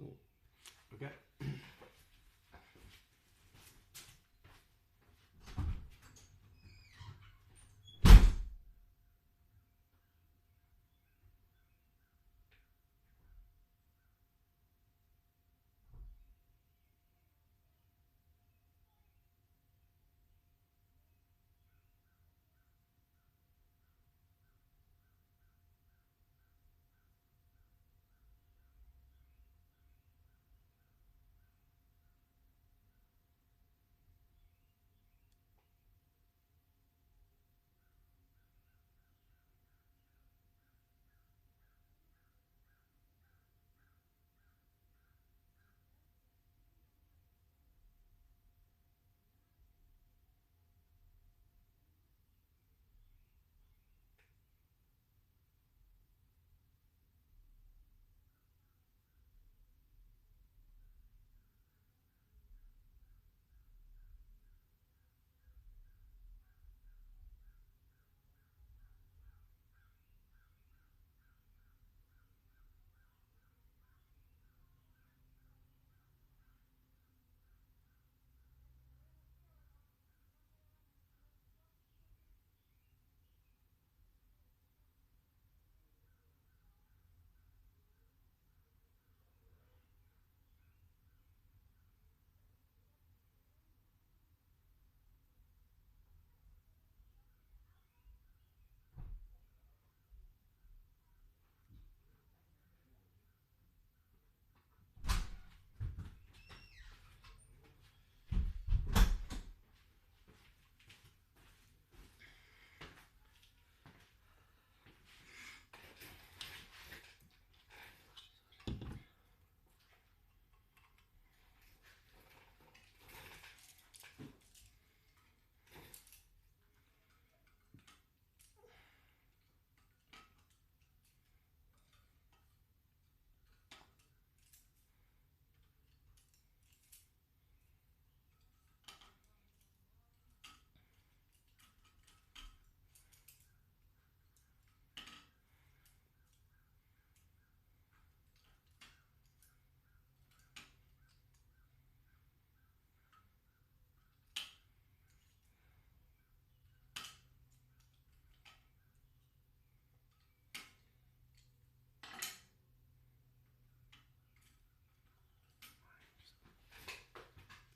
Cool. Okay.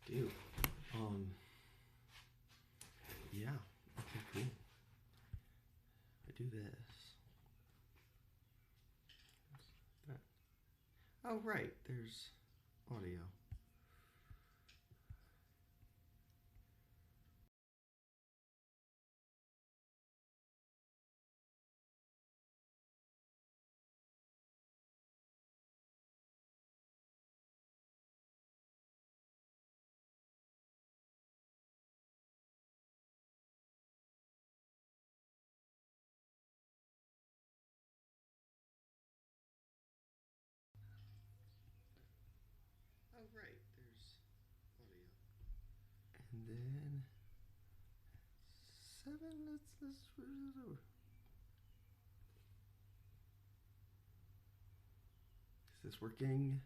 Dude. Yeah. Okay, cool. I do this. That. Oh, right. There's audio. Oh, right. There's audio. And then 7. Let's. Is this working?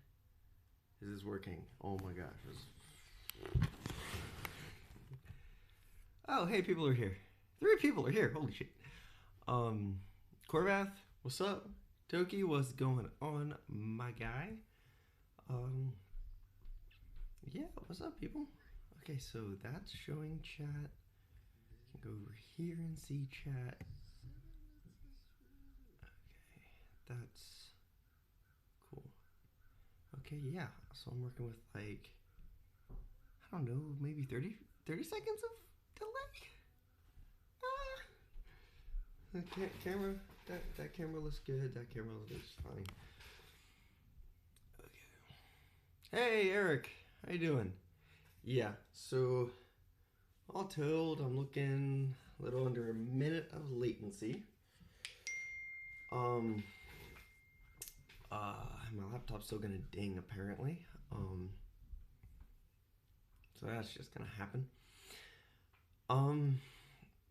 Is this working? Oh my gosh. Oh, hey, people are here. 3 people are here. Holy shit. Corvath, what's up? Toki, what's going on, my guy? Yeah, what's up, people? Okay, so that's showing chat. You can go over here and see chat. Okay, that's cool. Okay, yeah, so I'm working with like, I don't know, maybe 30 seconds of delay? The camera, that camera looks good, that camera looks fine. Okay. Hey, Eric, how you doing? Yeah, so all told, I'm looking a little under a minute of latency. My laptop's still gonna ding apparently. So that's just gonna happen.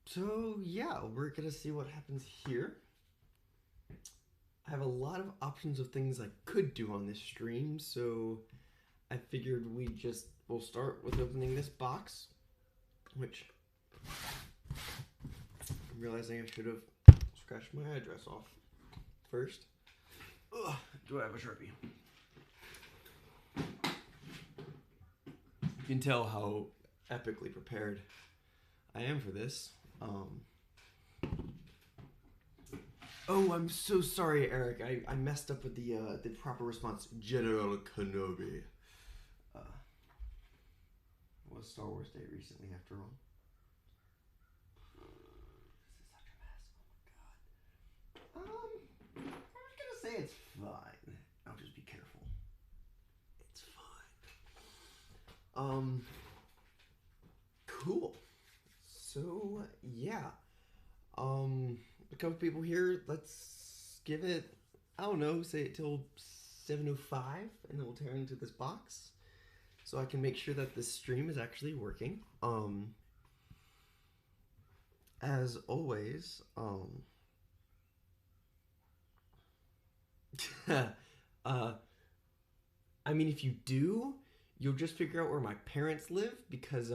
So yeah, we're gonna see what happens here. I have a lot of options of things I could do on this stream, so I figured we'll start with opening this box, which I'm realizing I should have scratched my address off first. Ugh, do I have a Sharpie? You can tell how epically prepared I am for this. Oh, I'm so sorry, Eric. I messed up with the proper response. General Kenobi. It was Star Wars Day recently, after all. This is such a mess. Oh my god. I'm just gonna say it's fine. I'll just be careful. It's fine. Cool. So yeah. A couple people here. Let's give it, I don't know, say it till 7:05, and then we'll tear into this box, so I can make sure that this stream is actually working. As always, I mean, if you do, you'll just figure out where my parents live, because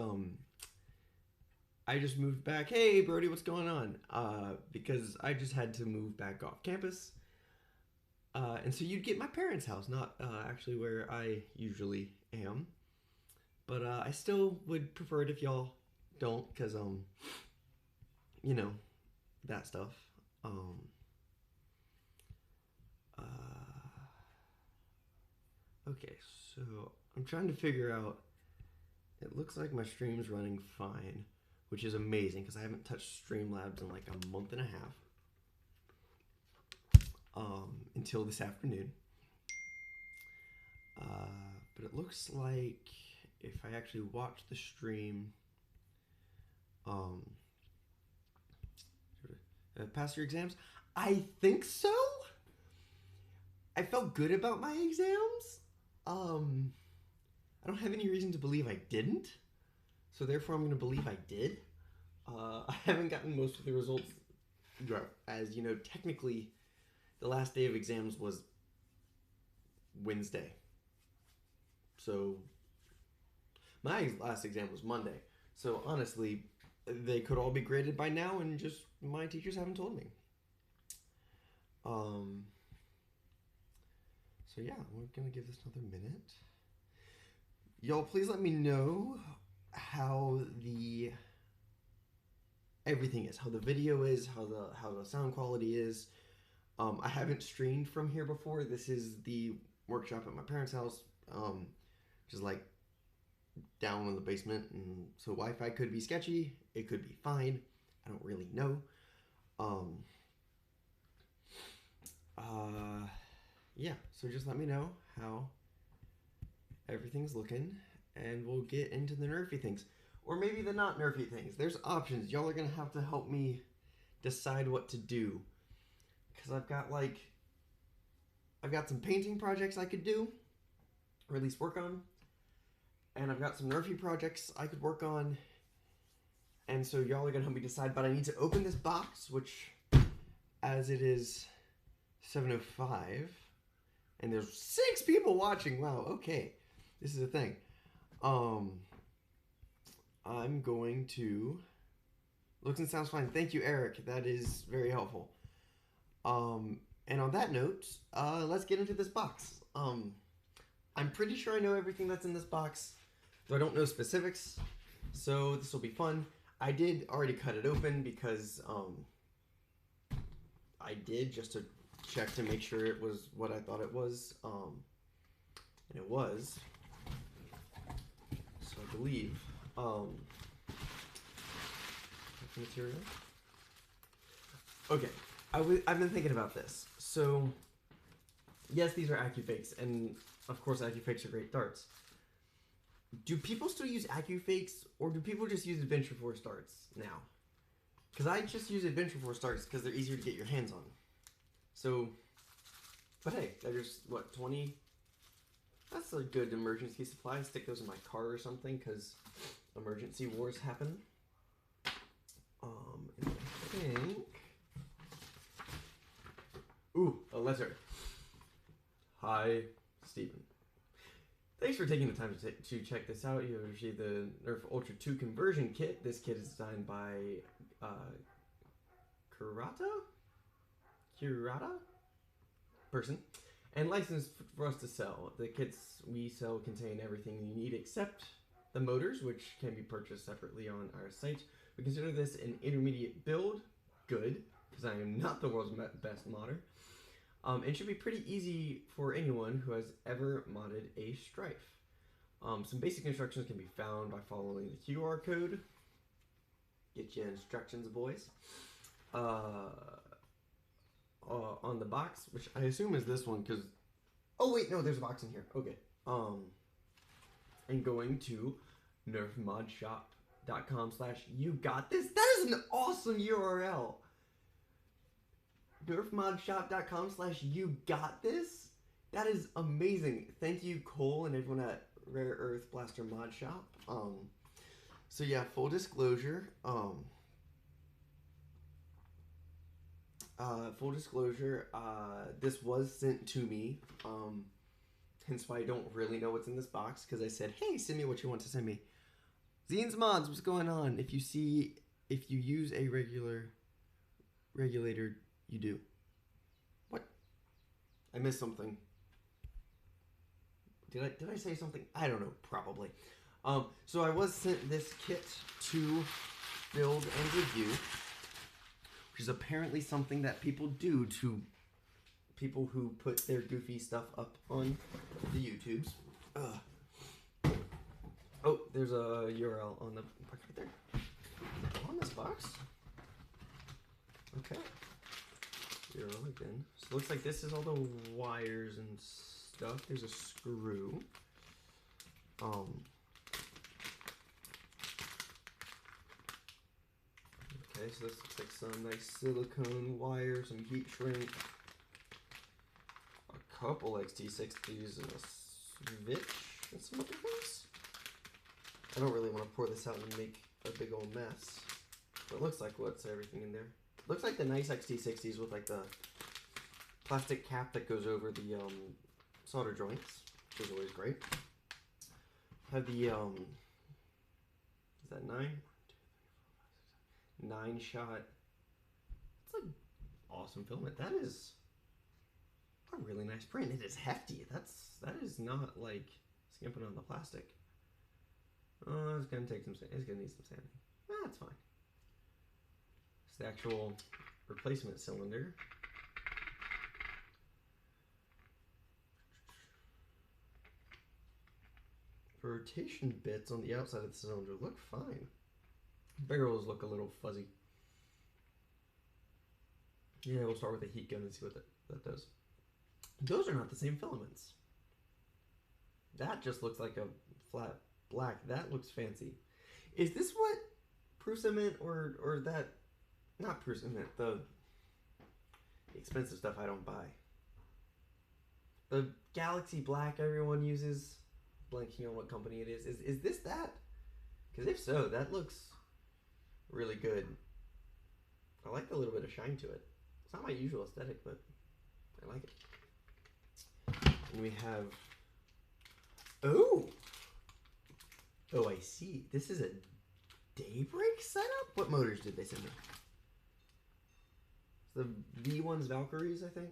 I just moved back. Hey, Brody, what's going on? Because I just had to move back off campus. And so you'd get my parents' house, not actually where I usually am. But I still would prefer it if y'all don't, because, you know, that stuff. Okay, so I'm trying to figure out, it looks like my stream's running fine, which is amazing because I haven't touched Streamlabs in like a month and a half. Until this afternoon. But it looks like if I actually watch the stream, pass your exams? I think so. I felt good about my exams. I don't have any reason to believe I didn't, so therefore I'm going to believe I did. I haven't gotten most of the results, as you know, technically the last day of exams was Wednesday. So my last exam was Monday. So honestly, they could all be graded by now, and just my teachers haven't told me. So yeah, we're gonna give this another minute. Y'all, please let me know how everything is, how the video is, how the sound quality is. I haven't streamed from here before. This is the workshop at my parents' house, which is like down in the basement, and so Wi-Fi could be sketchy. It could be fine. I don't really know. Yeah, so just let me know how everything's looking, and we'll get into the nerfy things. Or maybe the not nerfy things. There's options. Y'all are gonna have to help me decide what to do. Because I've got some painting projects I could do, or at least work on. And I've got some nerfy projects I could work on. And so y'all are gonna help me decide, but I need to open this box, which, as it is 7:05, and there's 6 people watching. Wow, okay. This is a thing. I'm going to... Looks and sounds fine. Thank you, Eric. That is very helpful. And on that note, let's get into this box. I'm pretty sure I know everything that's in this box, though I don't know specifics, so this will be fun. I did already cut it open because I did, just to check to make sure it was what I thought it was, and it was. So I believe material. Okay, I've been thinking about this. So yes, these are AccuFakes, and of course AccuFakes are great darts. Do people still use AccuFakes, or do people just use Adventure Force darts now? Because I just use Adventure Force darts because they're easier to get your hands on. So, but hey, there's what, 20? That's a good emergency supply. Stick those in my car or something, because emergency wars happen. And I think... Ooh, let's hear it. Hi, Steven. Thanks for taking the time to check this out. You received the Nerf Ultra 2 conversion kit. This kit is designed by Kurata person and licensed for us to sell. The kits we sell contain everything you need except the motors, which can be purchased separately on our site. We consider this an intermediate build. Good, because I am not the world's best modder. It should be pretty easy for anyone who has ever modded a Strife. Some basic instructions can be found by following the QR code. Get your instructions, boys. On the box, which I assume is this one, because... Oh, wait, no, there's a box in here. Okay. And going to nerfmodshop.com/you-got-this. That is an awesome URL. nerfmodshop.com/you-got-this. That is amazing. Thank you, Cole, and everyone at Rare Earth Blaster Mod Shop. So yeah, full disclosure. This was sent to me. Hence why I don't really know what's in this box, because I said, hey, send me what you want to send me. Zines Mods, what's going on? If you use a regulator, you do. What? I missed something. Did I say something? I don't know, probably. So I was sent this kit to build and review, which is apparently something that people do to people who put their goofy stuff up on the YouTubes. Oh, there's a URL on the box right there. On this box. Okay. URL again. So it looks like this is all the wires and stuff. There's a screw. Okay, so this looks like some nice silicone wire, some heat shrink, a couple XT60s, and a switch, and some other things. I don't really want to pour this out and make a big old mess, but it looks like what's everything in there. Looks like the nice XT60s with like the plastic cap that goes over the solder joints, which is always great. Have the is that 9-shot. It's like awesome filament. That is a really nice print. It is hefty. That is not like skimping on the plastic. Oh, it's gonna take some. It's gonna need some sanding. That's fine. It's the actual replacement cylinder. The rotation bits on the outside of the cylinder look fine. Barrels look a little fuzzy. Yeah, we'll start with a heat gun and see what that does. Those are not the same filaments. That just looks like a flat black. That looks fancy. Is this what Prusament or that, not Prusament, the expensive stuff I don't buy. The Galaxy Black everyone uses, blanking on what company it is. Is this that? Because if so, that looks really good. I like the little bit of shine to it. It's not my usual aesthetic, but I like it. And we have... Oh, I see. This is a Daybreak setup? What motors did they send me? The V1's Valkyries, I think.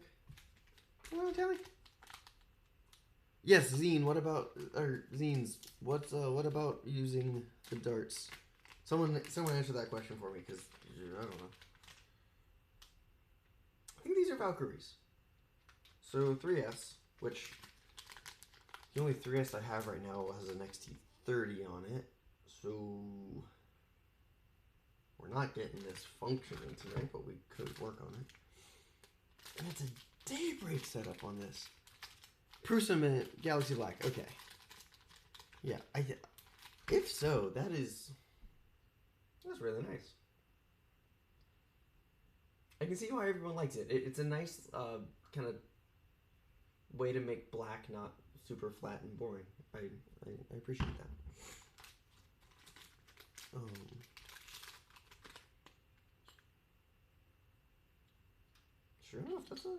Come on, tell me. Yes, Zine. What about Zines? What about using the darts? Someone answer that question for me, because I don't know. I think these are Valkyries. So 3S, which the only 3S I have right now has an XT30 on it. So we're not getting this functioning tonight, but we could work on it. And it's a Daybreak setup on this. Prusament Galaxy Black. Okay. Yeah, if so, that's really nice. I can see why everyone likes it. It's a nice kind of way to make black not super flat and boring. I appreciate that. Sure enough, that's a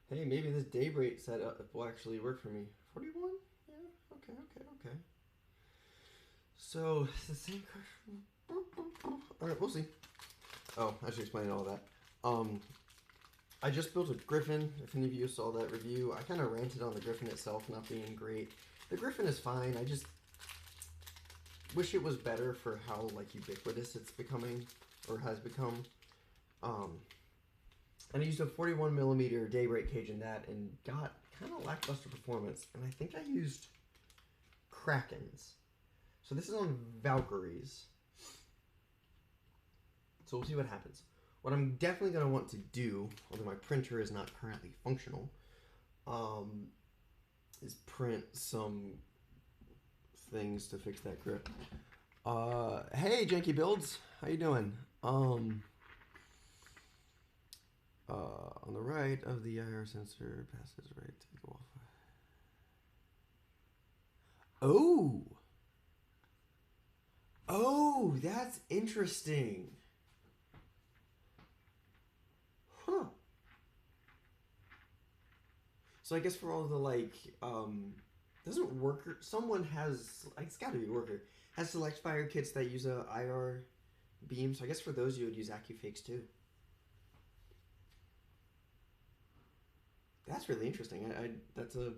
Hey, maybe this daybreak setup will actually work for me. 41? Yeah, okay. So, it's the same question. Alright, we'll see. Oh, I should explain all that. I just built a Griffin. If any of you saw that review, I kind of ranted on the Griffin itself not being great. The Griffin is fine. I just wish it was better for how like ubiquitous it's becoming or has become. And I used a 41 millimeter daybreak cage in that and got kind of lackluster performance. And I think I used Krakens. So this is on Valkyries. So we'll see what happens. What I'm definitely going to want to do, although my printer is not currently functional, is print some things to fix that grip. Hey, Janky Builds, how you doing? On the right of the IR sensor passes right to go off. Oh, that's interesting. Huh. So I guess for all the like, doesn't worker, someone has, it's gotta be worker, has select fire kits that use a IR beam. So I guess for those you would use AccuFakes too. That's really interesting. That's a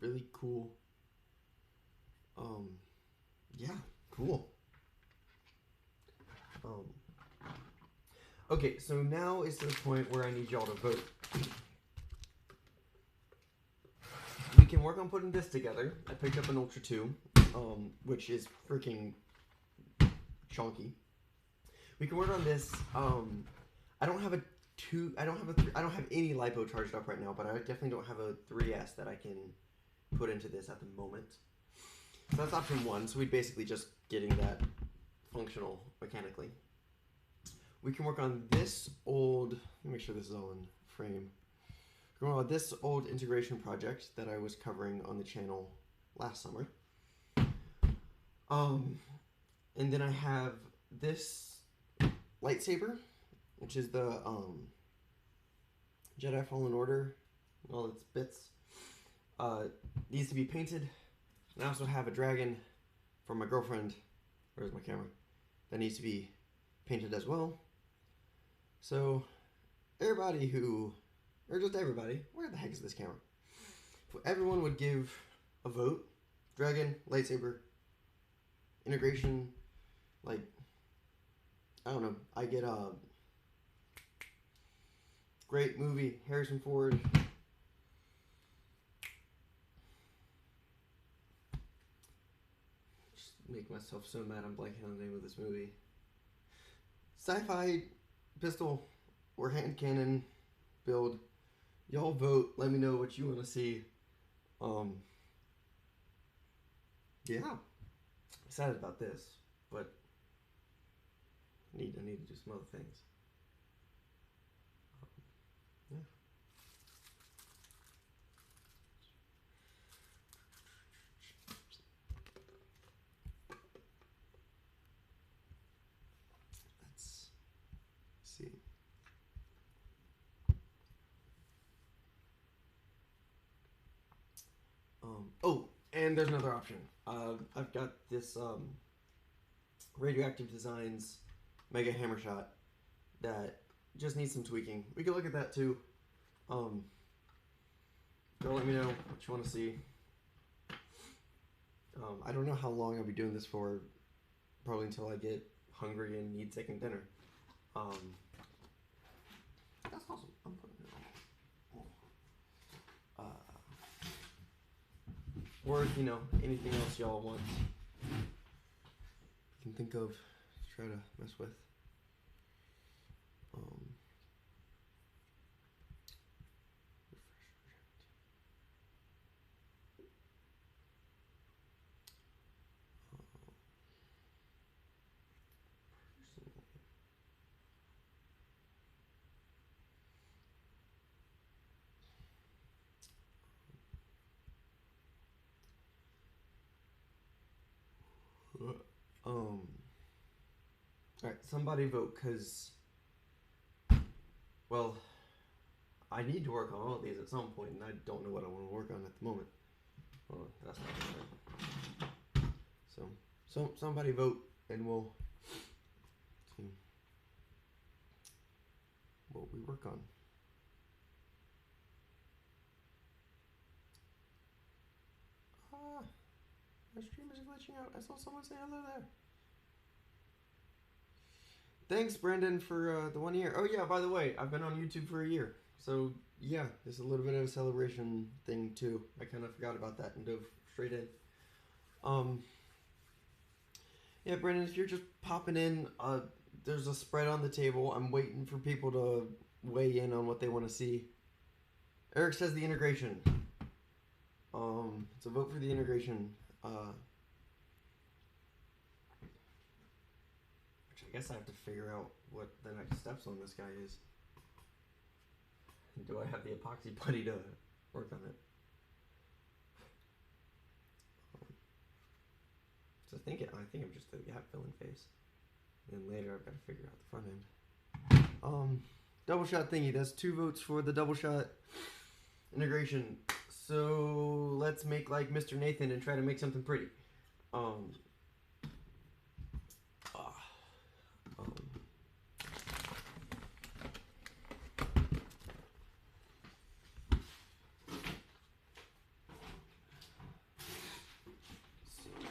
really cool. Yeah, cool. Okay, so now is the point where I need y'all to vote. We can work on putting this together. I picked up an Ultra 2, which is freaking chunky. We can work on this. I don't have any lipo charged up right now, but I definitely don't have a 3S that I can put into this at the moment. So that's option one. So we'd basically just getting that functional mechanically. We can work on this old, let me make sure this is all in frame. We're going on this old integration project that I was covering on the channel last summer. And then I have this lightsaber, which is the Jedi Fallen Order, all its bits. Needs to be painted. And I also have a dragon from my girlfriend, where's my camera, that needs to be painted as well. So everybody who, or just everybody, where the heck is this camera? If everyone would give a vote, dragon, lightsaber, integration, like, I don't know, I get a great movie, Harrison Ford. Just make myself so mad I'm blanking on the name of this movie. Sci-fi pistol or hand cannon build. Y'all vote. Let me know what you want to see. Yeah, excited about this, but I need to do some other things. Yeah. Let's see. Oh, and there's another option. I've got this Radioactive Designs Mega Hammer Shot that just needs some tweaking. We can look at that too. Go let me know what you want to see. I don't know how long I'll be doing this for. Probably until I get hungry and need second dinner. That's awesome. I'm putting it on. Or if you know anything else y'all want, you can think of to try to mess with. Alright, somebody vote, because, well, I need to work on all of these at some point, and I don't know what I want to work on at the moment. Well, that's not right. So somebody vote, and we'll see what we work on. My stream is glitching out. I saw someone say hello there. Thanks, Brendan, for the 1 year. Oh, yeah, by the way, I've been on YouTube for a year. So, yeah, there's a little bit of a celebration thing, too. I kind of forgot about that and dove straight in. Yeah, Brendan, if you're just popping in, there's a spread on the table. I'm waiting for people to weigh in on what they want to see. Eric says the integration. So vote for the integration. Which I guess I have to figure out what the next steps on this guy is. Do I have the epoxy putty to work on it? So I think I'm just the gap filling phase. And then later I've got to figure out the front end. Double shot thingy. That's 2 votes for the double shot integration. So let's make like Mr. Nathan and try to make something pretty. So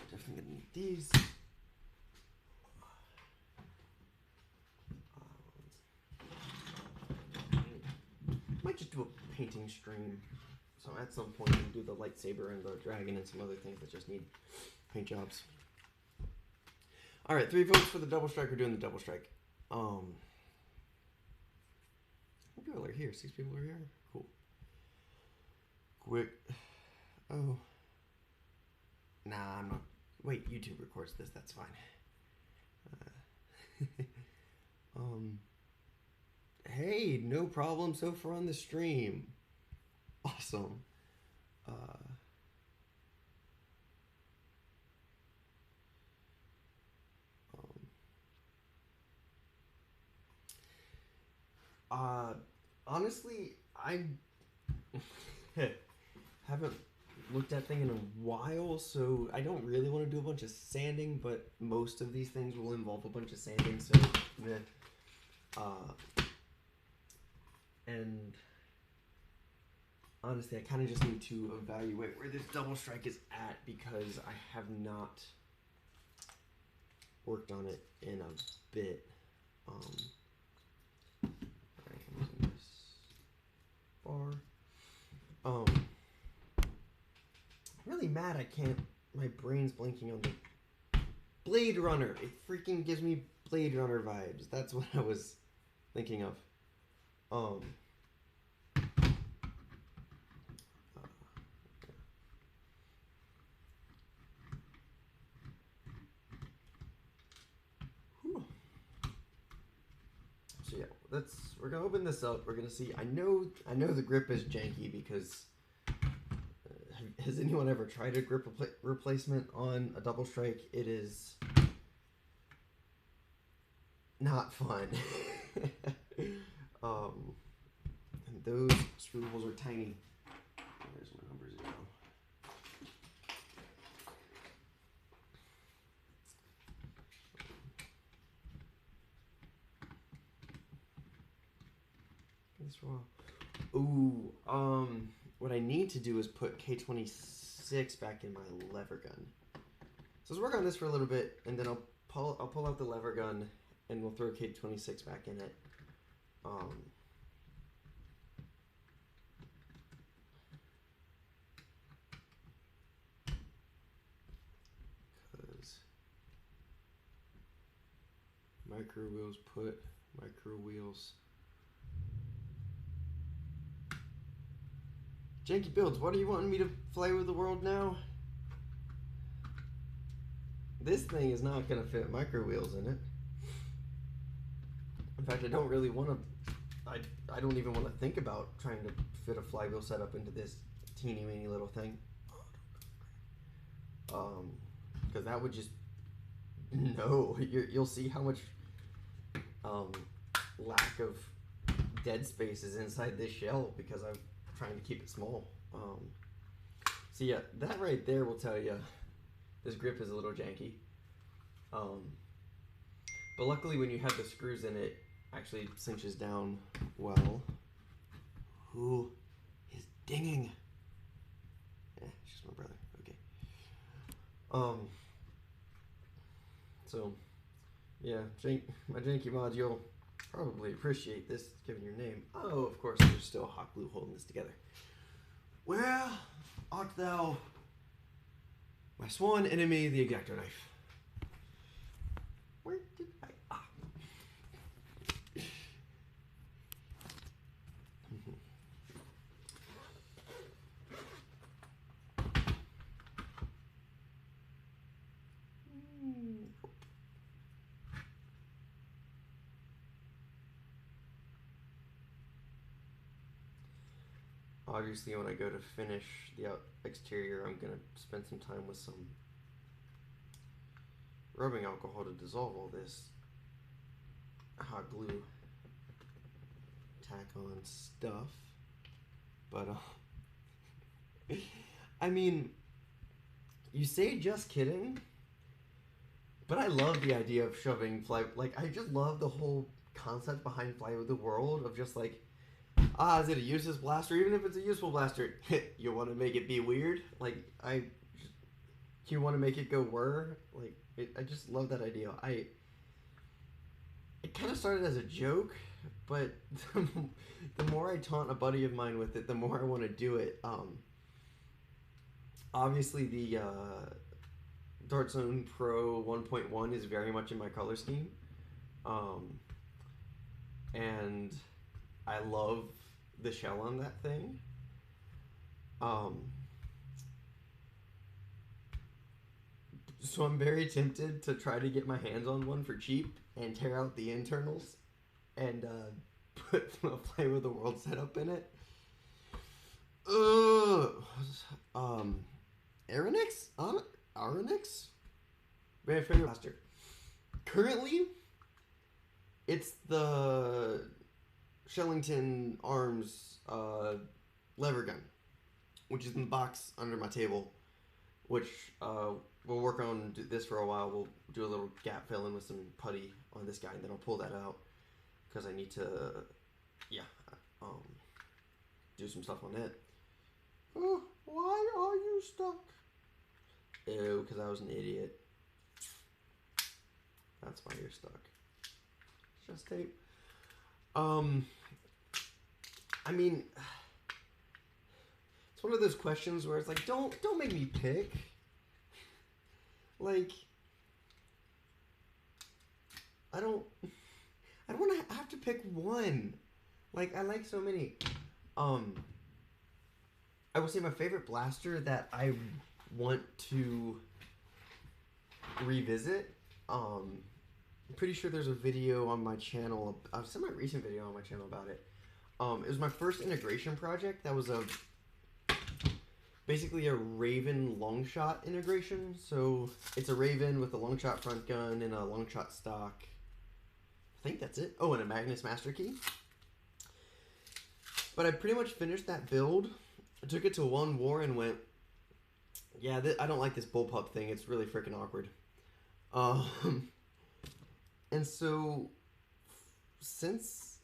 definitely gonna need these. Might just do a painting stream. So at some point we'll do the lightsaber and the dragon and some other things that just need paint jobs. Alright, 3 votes for the double strike. We're doing the double strike. How many people are here? 6 people are here? Cool. Quick. Oh. Nah, I'm not. Wait, YouTube records this. That's fine. Hey, no problem so far on the stream. Awesome. Honestly, I haven't looked at thing in a while, so I don't really want to do a bunch of sanding, but most of these things will involve a bunch of sanding, so and honestly, I kind of just need to evaluate where this double strike is at because I have not worked on it in a bit. I'm really mad I can't. My brain's blanking on the Blade Runner. It freaking gives me Blade Runner vibes. That's what I was thinking of. So yeah, we're gonna open this up. We're gonna see. I know the grip is janky because has anyone ever tried a grip replacement on a double strike? It is not fun. And those screw holes are tiny. There's my number 0. Ooh, what I need to do is put K26 back in my lever gun. So let's work on this for a little bit, and then I'll pull out the lever gun, and we'll throw K26 back in it. Because micro wheels put micro wheels. Janky builds, what are you wanting me to fly with the world now? This thing is not going to fit micro wheels in it. In fact, I don't really want to, I don't even want to think about trying to fit a flywheel setup into this teeny weeny little thing. Because that would just, no, you'll see how much lack of dead space is inside this shell because I'm trying to keep it small. So yeah, that right there will tell you this grip is a little janky. But luckily when you have the screws in it, actually cinches down well. Who is dinging? It's just my brother. Okay. So yeah, my janky mod, you'll probably appreciate this given your name. Oh, of course, there's still a hot glue holding this together. Where art thou, my sworn enemy, the X-Acto knife? Where did I... Obviously, when I go to finish the exterior, I'm going to spend some time with some rubbing alcohol to dissolve all this hot glue tack on stuff. But, I mean, you say just kidding, but I love the idea of shoving like, I just love the whole concept behind Fly with the World of just like, is it a useless blaster? Even if it's a useful blaster, you want to make it be weird? Like, you want to make it go whir? Like, I just love that idea. It kind of started as a joke, but the more I taunt a buddy of mine with it, the more I want to do it. Obviously, the Dart Zone Pro 1.1 is very much in my color scheme. And I love the shell on that thing. So I'm very tempted to try to get my hands on one for cheap and tear out the internals and put a Play with the World setup in it. Aronix? Aronix? Very favorite blaster. Currently, it's the Shellington Arms lever gun, which is in the box under my table, which we'll work on this for a while. We'll do a little gap fill in with some putty on this guy, and then I'll pull that out because I need to, do some stuff on it. Oh, why are you stuck? Ew, because I was an idiot. That's why you're stuck. It's just tape. I mean, it's one of those questions where it's like, don't make me pick. Like, I don't want to have to pick one. Like, I like so many. I will say my favorite blaster that I want to revisit. I'm pretty sure there's a video on my channel, a semi-recent video on my channel about it. It was my first integration project. That was basically a Raven long shot integration. So it's a Raven with a long shot front gun and a long shot stock. I think that's it. Oh, and a Magnus Master Key. But I pretty much finished that build. I took it to one war and went, yeah, I don't like this bullpup thing. It's really freaking awkward. And so since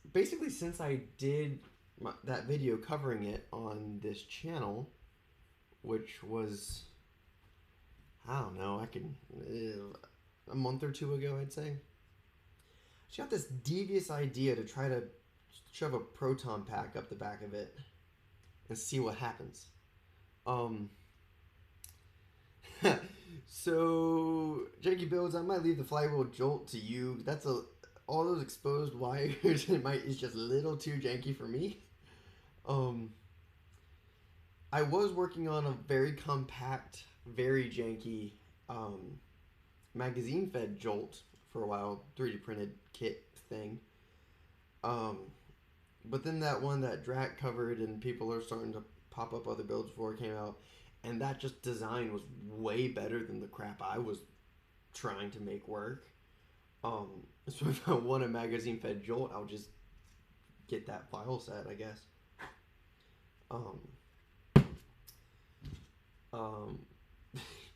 I did that video covering it on this channel, which was, I don't know, a month or two ago, I'd say. She got this devious idea to try to shove a proton pack up the back of it and see what happens. So, janky builds, I might leave the flywheel jolt to you. That's all those exposed wires is just a little too janky for me. I was working on a very compact, very janky magazine fed jolt for a while, 3D printed kit thing. But then that one that Drac covered and people are starting to pop up other builds before it came out, and that just design was way better than the crap I was trying to make work. So if I want a magazine fed jolt, I'll just get that file set, I guess.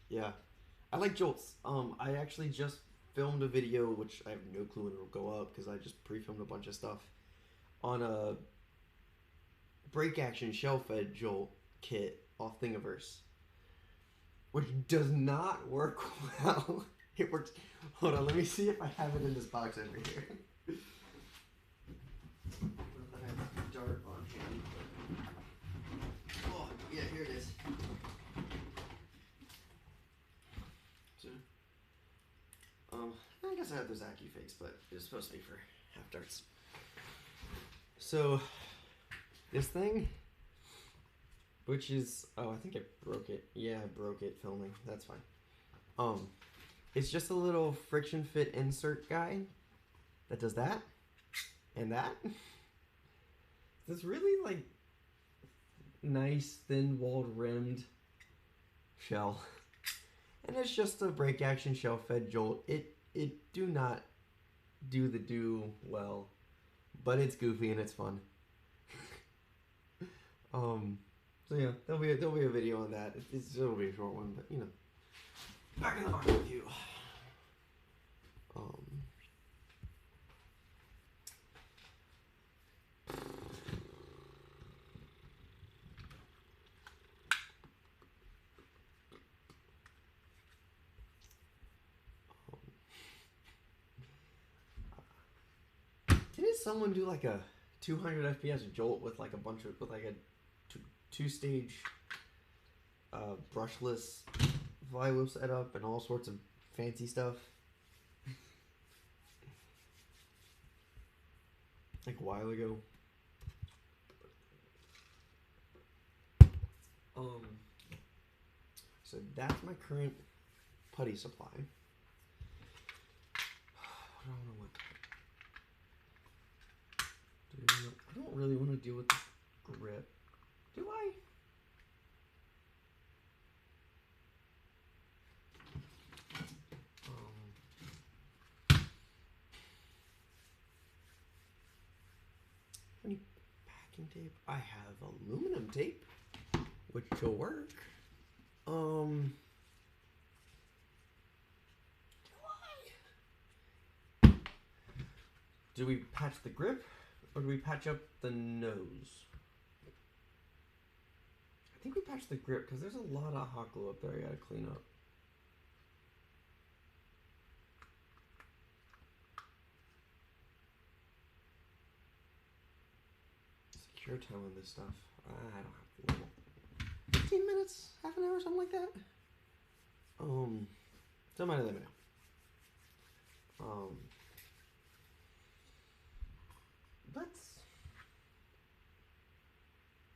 Yeah, I like jolts. I actually just filmed a video, which I have no clue when it'll go up because I just pre-filmed a bunch of stuff on a break action shell fed jolt kit off Thingiverse, which does not work well. It works. Hold on, let me see if I have it in this box over here. I have dart on hand. Oh, yeah, here it is. So, I guess I have those AccuFakes, but it's supposed to be for half darts. So, this thing, which is, oh, I think I broke it. Yeah, I broke it filming. That's fine. It's just a little friction fit insert guy that does that and that. This really like nice thin walled rimmed shell, and it's just a break action shell fed jolt. It do not do well, but it's goofy and it's fun. So yeah, there'll be a video on that. It'll be a short one, but you know. Back in the box with you. Didn't someone do like a 200 FPS jolt with like a bunch of two-stage brushless flywheel setup and all sorts of fancy stuff? Like a while ago. So that's my current putty supply. I don't really want to deal with the grip. Do I? Any packing tape? I have aluminum tape, which will work. Do we patch the grip, or do we patch up the nose? I think we patch the grip because there's a lot of hot glue up there I gotta clean up. Secure time on this stuff. I don't have to. 15 minutes, half an hour, something like that. Somebody let me know.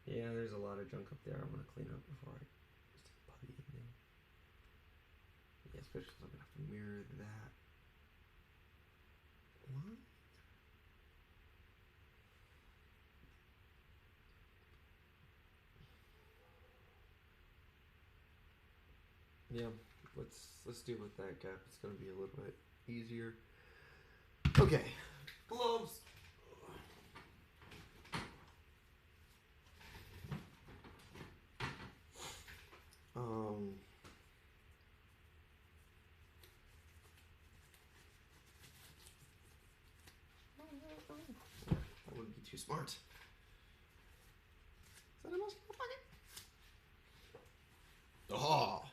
Yeah, there's a lot of junk up there I want to clean up before I stick putty in there. Yeah, especially because I'm going to have to mirror that line. Yeah, let's deal with that gap. It's going to be a little bit easier. Okay, gloves. That wouldn't be too smart. Is that a mouse in my pocket? Oh!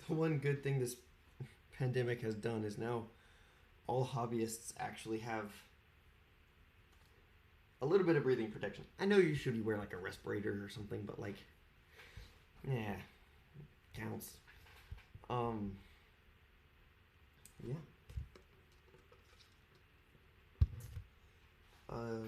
The one good thing this pandemic has done is now all hobbyists actually have a little bit of breathing protection. I know you should wear like a respirator or something, but like, yeah, counts. Yeah. Oh,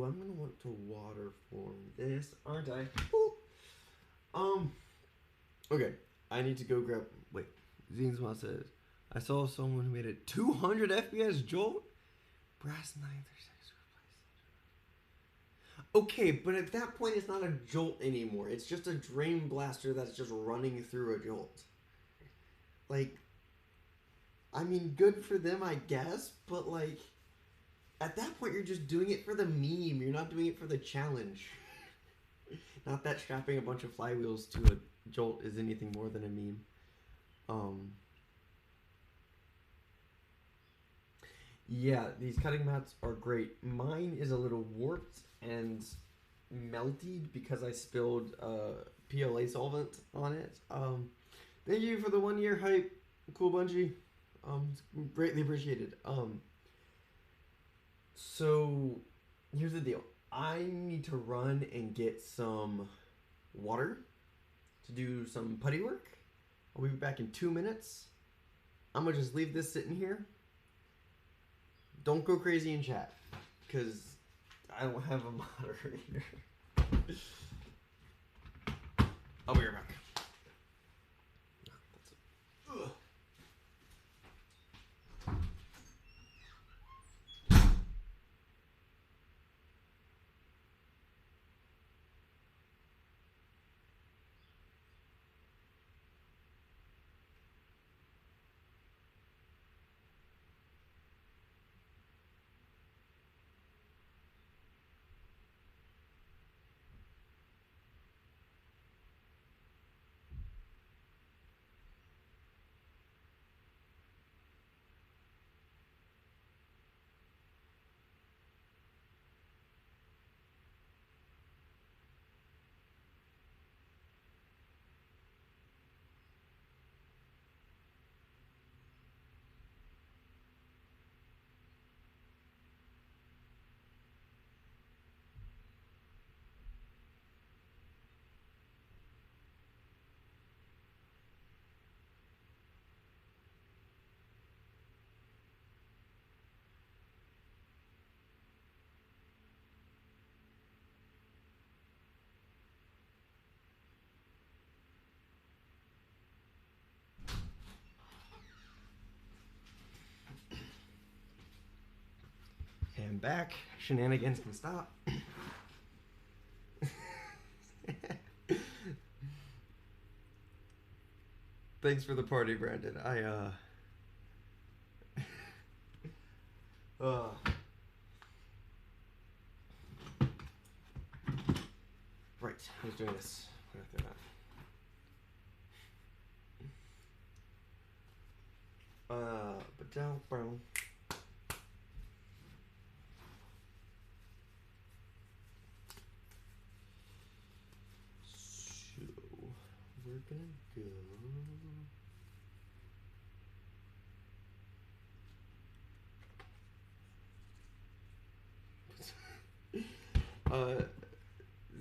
I'm gonna want to water form this, aren't I? Ooh. Okay, I need to go grab. Wait, Zinsma says I saw someone who made a 200 FPS jolt. Brass 936. Okay, but at that point, it's not a jolt anymore. It's just a drain blaster that's just running through a jolt. Like, I mean, good for them, I guess, but like, at that point, you're just doing it for the meme. You're not doing it for the challenge. Not that strapping a bunch of flywheels to a jolt is anything more than a meme. Yeah, these cutting mats are great. Mine is a little warped and melted because I spilled PLA solvent on it. Thank you for the 1 year hype, Cool Bungie. It's greatly appreciated. So here's the deal. I need to run and get some water to do some putty work. I'll be back in 2 minutes. I'm gonna just leave this sitting here. Don't go crazy in chat, because I don't have a moderator. I'll be right back. And back. Shenanigans can stop. Thanks for the party, Brandon. Right, who's doing this? But down, brown. So we're gonna go.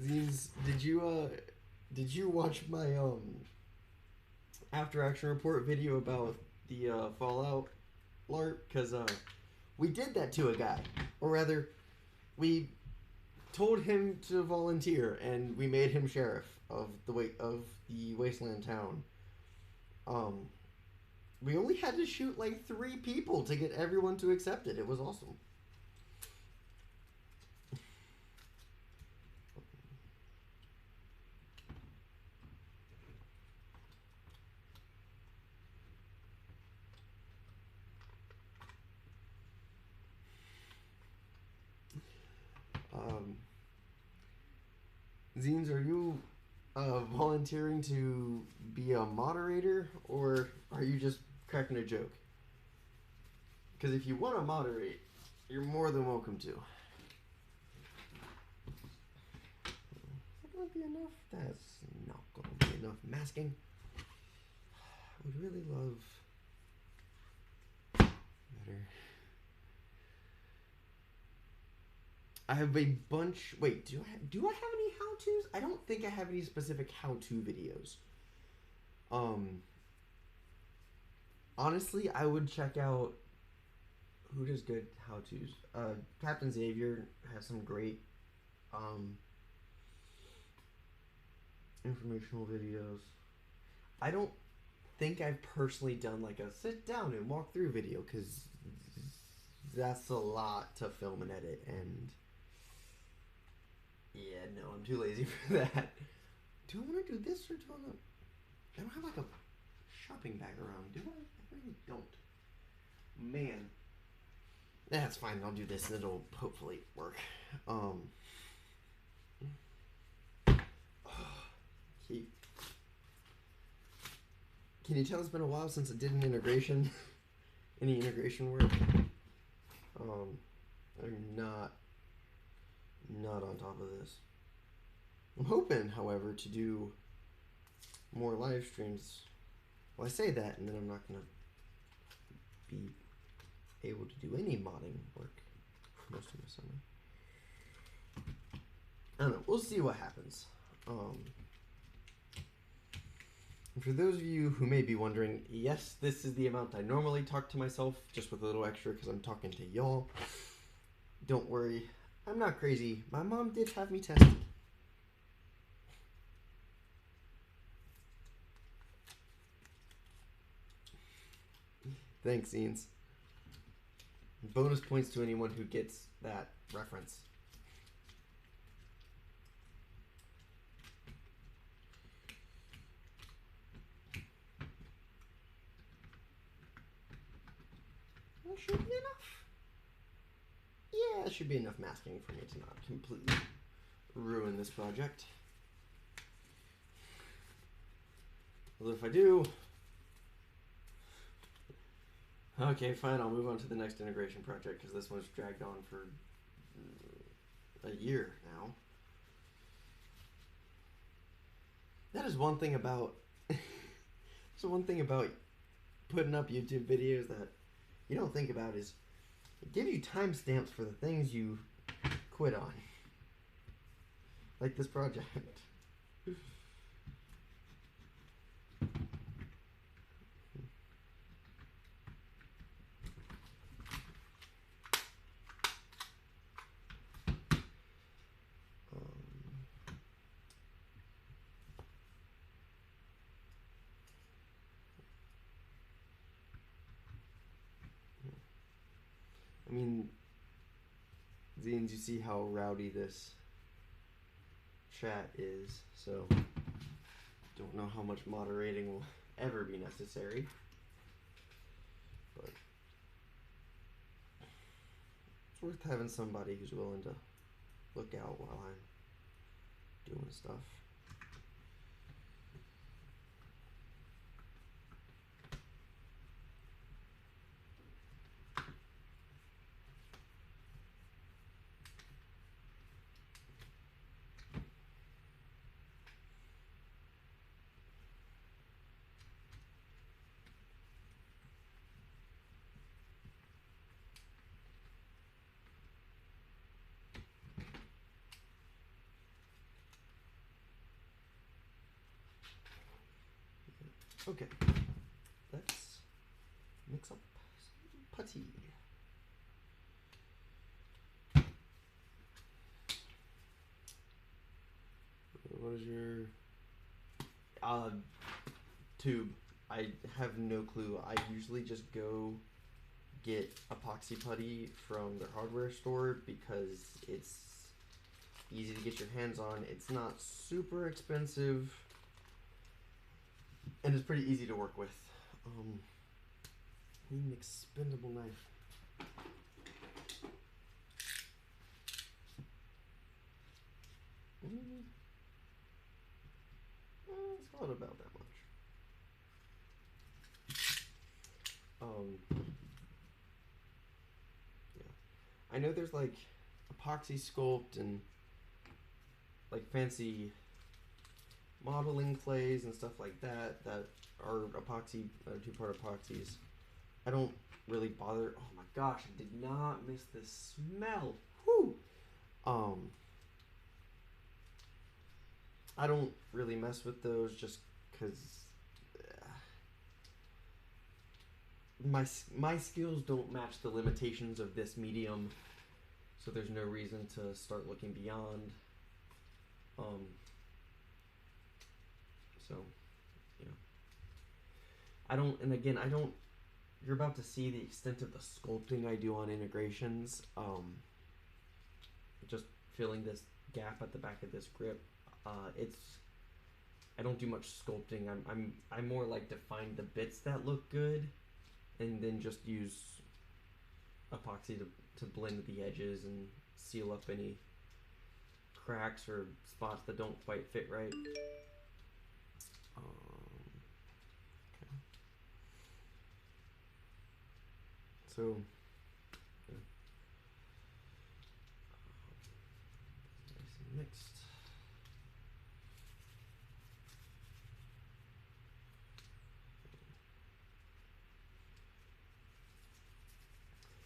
These did you watch my after action report video about the Fallout LARP? Because we did that to a guy, or rather, we told him to volunteer, and we made him sheriff of the wasteland town. We only had to shoot like 3 people to get everyone to accept it. It was awesome. Zines, are you volunteering to be a moderator, or are you just cracking a joke? Because if you want to moderate, you're more than welcome to. Is that going to be enough? That's not going to be enough masking. I would really love better. I have a bunch. Wait, do I have any how-tos? I don't think I have any specific how-to videos. Honestly, I would check out who does good how-tos. Captain Xavier has some great informational videos. I don't think I've personally done like a sit down and walk through video, because that's a lot to film and edit, and yeah, no, I'm too lazy for that. Do I want to do this, or do I want to... I don't have like a shopping bag around, do I? I really don't. Man. That's fine, I'll do this and it'll hopefully work. Can you tell it's been a while since I did an integration? Any integration work? I'm not on top of this. I'm hoping, however, to do more live streams. Well, I say that, and then I'm not going to be able to do any modding work for most of the summer. I don't know. We'll see what happens. And for those of you who may be wondering, yes, this is the amount I normally talk to myself, just with a little extra because I'm talking to y'all. Don't worry. I'm not crazy. My mom did have me tested. Thanks, Ians. Bonus points to anyone who gets that reference. That should be enough. Yeah, it should be enough masking for me to not completely ruin this project. Although if I do... Okay, fine, I'll move on to the next integration project because this one's dragged on for a year now. That is one thing about... So one thing about putting up YouTube videos that you don't think about is it gives you timestamps for the things you quit on. Like this project. I mean, Zines, you see how rowdy this chat is, so don't know how much moderating will ever be necessary, but it's worth having somebody who's willing to look out while I'm doing stuff. Okay, let's mix up some putty. What is your tube? I have no clue. I usually just go get epoxy putty from their hardware store because it's easy to get your hands on. It's not super expensive. And it's pretty easy to work with. Need an expendable knife. It's not about that much. Yeah. I know there's like epoxy sculpt and like fancy modeling clays and stuff like that that are epoxy, two-part epoxies. I don't really bother. Oh my gosh, I did not miss the smell. Whew. I don't really mess with those just because my skills don't match the limitations of this medium, so there's no reason to start looking beyond. So, you know, I don't, and again, I don't, you're about to see the extent of the sculpting I do on integrations. Just filling this gap at the back of this grip. It's I don't do much sculpting. I'm more like to find the bits that look good, and then just use epoxy to blend the edges and seal up any cracks or spots that don't quite fit right. Okay. So, yeah. Nice and mixed.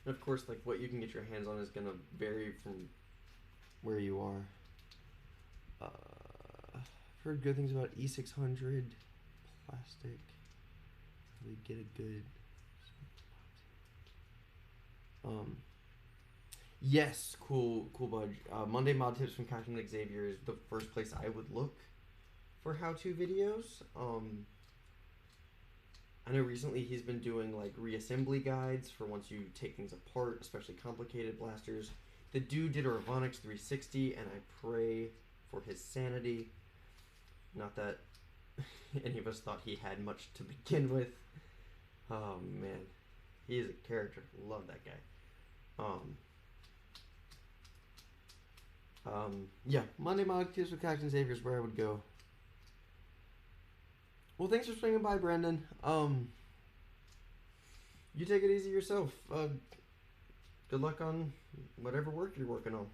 And of course, like what you can get your hands on is gonna vary from where you are. I've heard good things about E600 plastic. We get a good. Yes, cool budge. Monday Mod Tips from Captain Xavier is the first place I would look for how-to videos. I know recently he's been doing like reassembly guides for once you take things apart, especially complicated blasters. The dude did a Ravonix 360, and I pray for his sanity. Not that any of us thought he had much to begin with. Oh man, he is a character. Love that guy. Yeah, Monday Mod Tips with Captain Xavier is where I would go. Well, thanks for swinging by, Brendan. You take it easy yourself. Good luck on whatever work you're working on.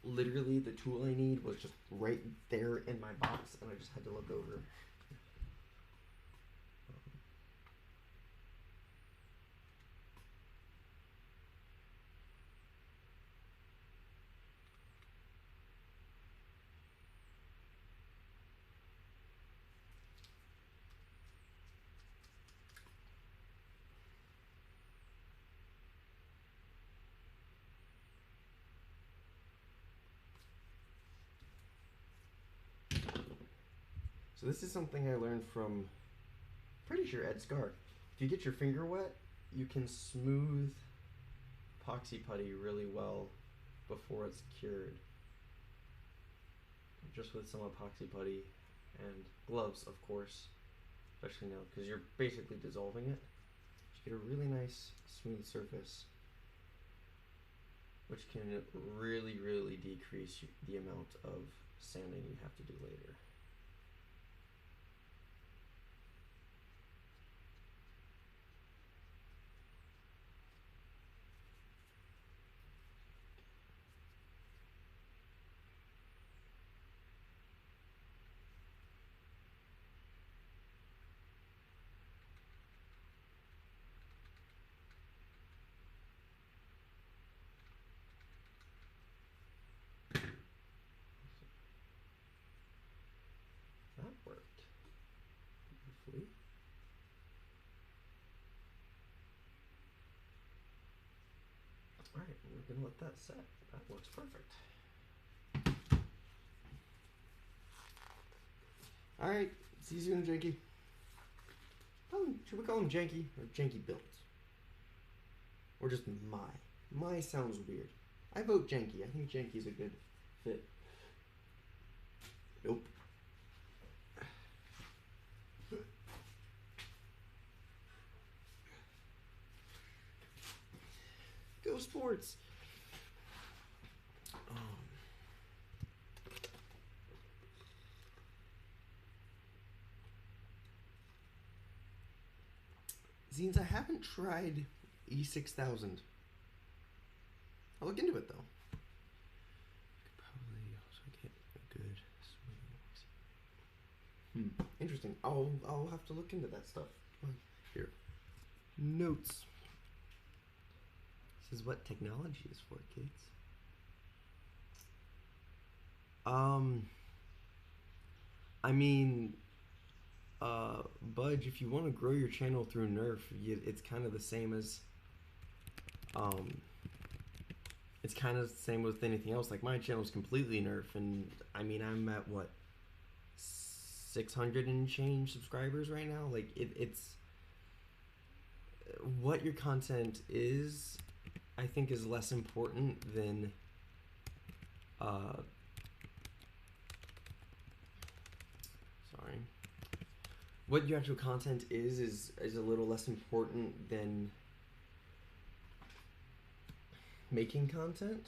Literally, the tool I need was just right there in my box, and I just had to look over. So this is something I learned from, pretty sure, Ed Scar. If you get your finger wet, you can smooth epoxy putty really well before it's cured. Just with some epoxy putty and gloves, of course, especially now, because you're basically dissolving it. You get a really nice smooth surface, which can really, really decrease the amount of sanding you have to do later. That worked beautifully. Alright, we're gonna let that set. That looks perfect. Alright, see you soon, Janky. Should we call him Janky or Janky Builds? Or just My? My sounds weird. I vote Janky. I think Janky's a good fit. Nope. Go Sports! Zines, I haven't tried E6000. I'll look into it though. Could probably also get a good smooth. Interesting. I'll have to look into that stuff. Here. Notes. This is what technology is for, kids. I mean, Budge, if you want to grow your channel through Nerf, it's kind of the same as Um, it's kind of the same with anything else. Like my channel is completely Nerf, and I mean I'm at what 600 and change subscribers right now. Like it's what your content is. I think is less important than sorry. What your actual content is a little less important than making content,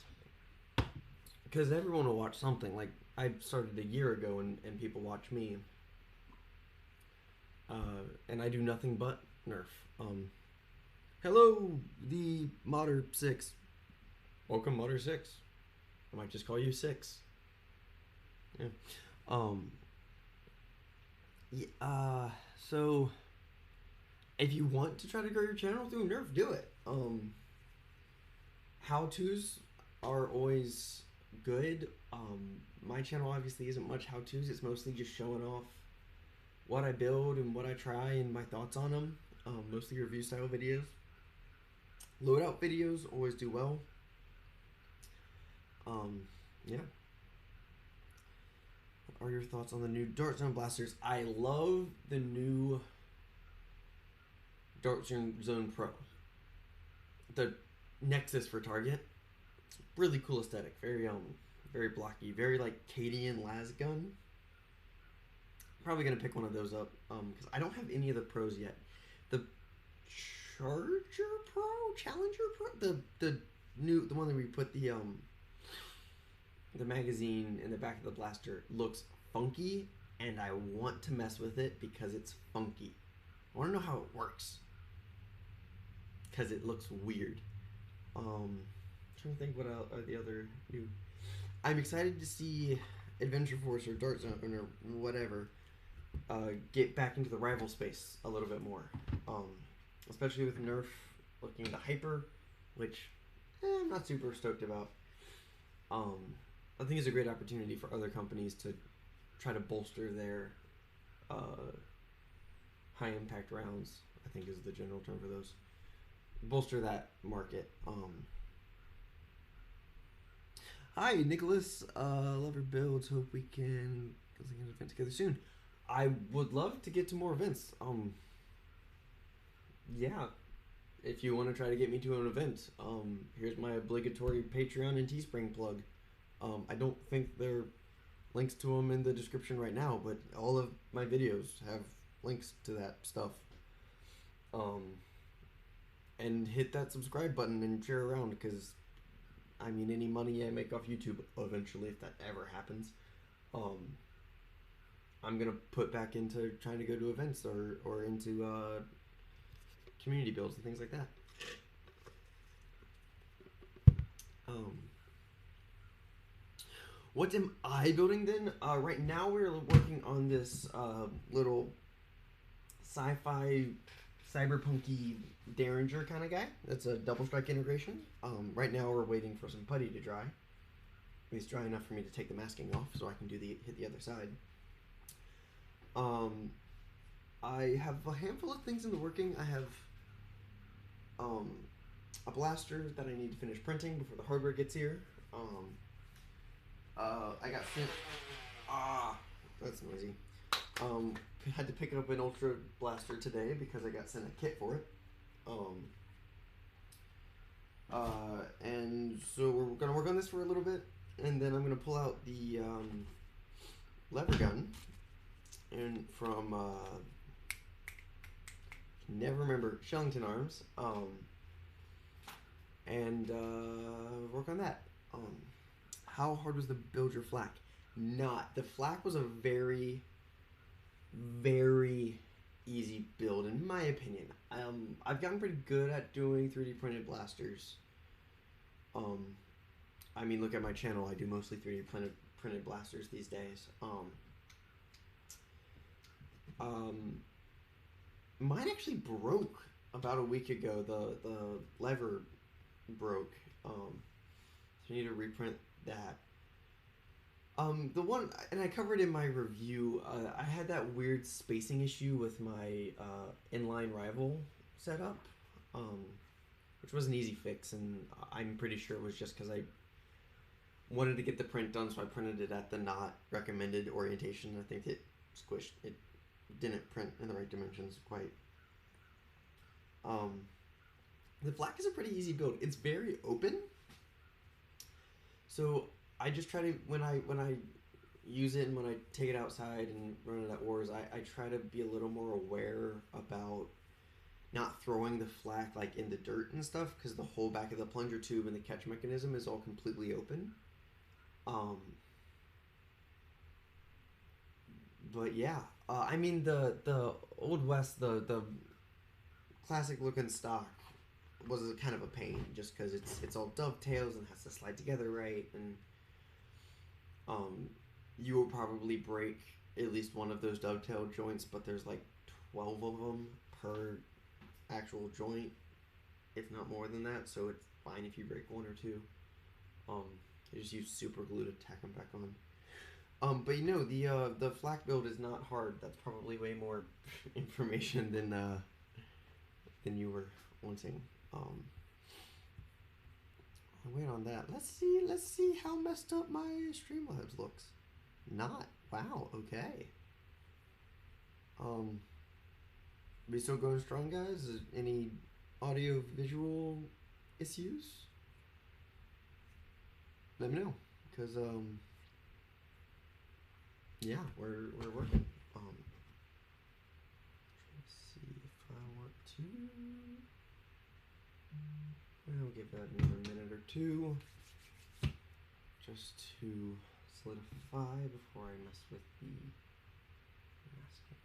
because everyone will watch something. Like I started a year ago and people watch me, and I do nothing but Nerf. Hello, the Modder 6. Welcome, Modder 6. I might just call you 6. Yeah. So if you want to try to grow your channel through Nerf, do it. How-tos are always good. My channel obviously isn't much how-tos. It's mostly just showing off what I build and what I try and my thoughts on them. Mostly review style videos. Loadout videos always do well. Yeah. What are your thoughts on the new Dart Zone blasters? I love the new Dart Zone Pro. The Nexus for target. It's really cool aesthetic. Very blocky. Very like Cadian las gun. Probably gonna pick one of those up. Because I don't have any of the pros yet. The Challenger Pro, the one that we put the magazine in the back of the blaster looks funky, and I want to mess with it because it's funky. I want to know how it works because it looks weird. I'm trying to think what are the other new. I'm excited to see Adventure Force or Dart Zone or whatever get back into the rival space a little bit more. Especially with Nerf looking into Hyper, which I'm not super stoked about. I think it's a great opportunity for other companies to try to bolster their high impact rounds, I think is the general term for those. Bolster that market. Hi, Nicholas. Love your builds. Hope we can get an event together soon. I would love to get to more events. Yeah, if you want to try to get me to an event, here's my obligatory Patreon and Teespring plug. I don't think there are links to them in the description right now, but all of my videos have links to that stuff. And hit that subscribe button and share around, because I mean, any money I make off YouTube eventually, if that ever happens, I'm gonna put back into trying to go to events or into community builds and things like that. What am I building then? Right now we're working on this little sci-fi cyberpunky Derringer kind of guy. That's a double strike integration. Right now we're waiting for some putty to dry. It's dry enough for me to take the masking off so I can hit the other side. I have a handful of things in the working. I have a blaster that I need to finish printing before the hardware gets here. I got sent. That's noisy. Had to pick up an Ultra blaster today because I got sent a kit for it. And so we're gonna work on this for a little bit, and then I'm gonna pull out the lever gun and from never remember, Shellington Arms, and work on that. How hard was the build your flak? The flak was a very, very easy build in my opinion. I've gotten pretty good at doing 3D printed blasters. I mean, look at my channel. I do mostly 3D printed blasters these days. Mine actually broke about a week ago. The lever broke. So I need to reprint that. The one, and I covered in my review, I had that weird spacing issue with my inline rival setup, which was an easy fix, and I'm pretty sure it was just because I wanted to get the print done, so I printed it at the not recommended orientation. I think it squished. It didn't print in the right dimensions quite. The flak is a pretty easy build. It's very open. So I just try to, when I use it and when I take it outside and run it at wars, I try to be a little more aware about not throwing the flak like in the dirt and stuff, because the whole back of the plunger tube and the catch mechanism is all completely open. But yeah, I mean the Old West, the classic looking stock was a kind of a pain, just because it's all dovetails and has to slide together right, and you will probably break at least one of those dovetail joints, but there's like 12 of them per actual joint, if not more than that, so it's fine if you break one or two. You just use super glue to tack them back on. But you know, the flak build is not hard. That's probably way more information than you were wanting. I'll wait on that. Let's see how messed up my Streamlabs looks. Not. Wow, okay. We still going strong, guys? Any audio visual issues? Let me know, because yeah, we're working. Let's see if I want to. I'll give that another minute or two, just to solidify before I mess with the masking.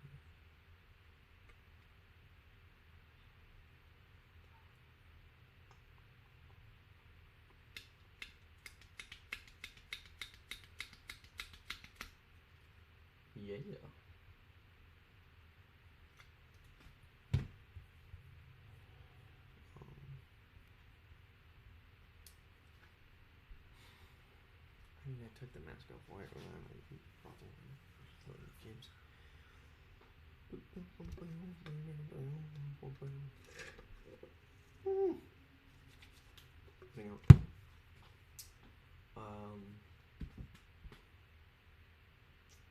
Yeah. I mean, I took the mask off white when I brought them in games. Hang on.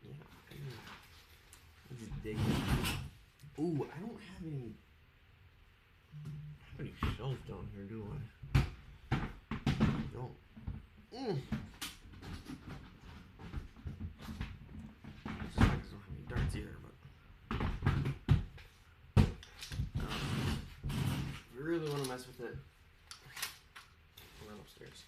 Yeah. Let's dig. Ooh, I don't have any. How many shelves down here do I? No. I don't have any darts either, but if you really want to mess with it, run upstairs.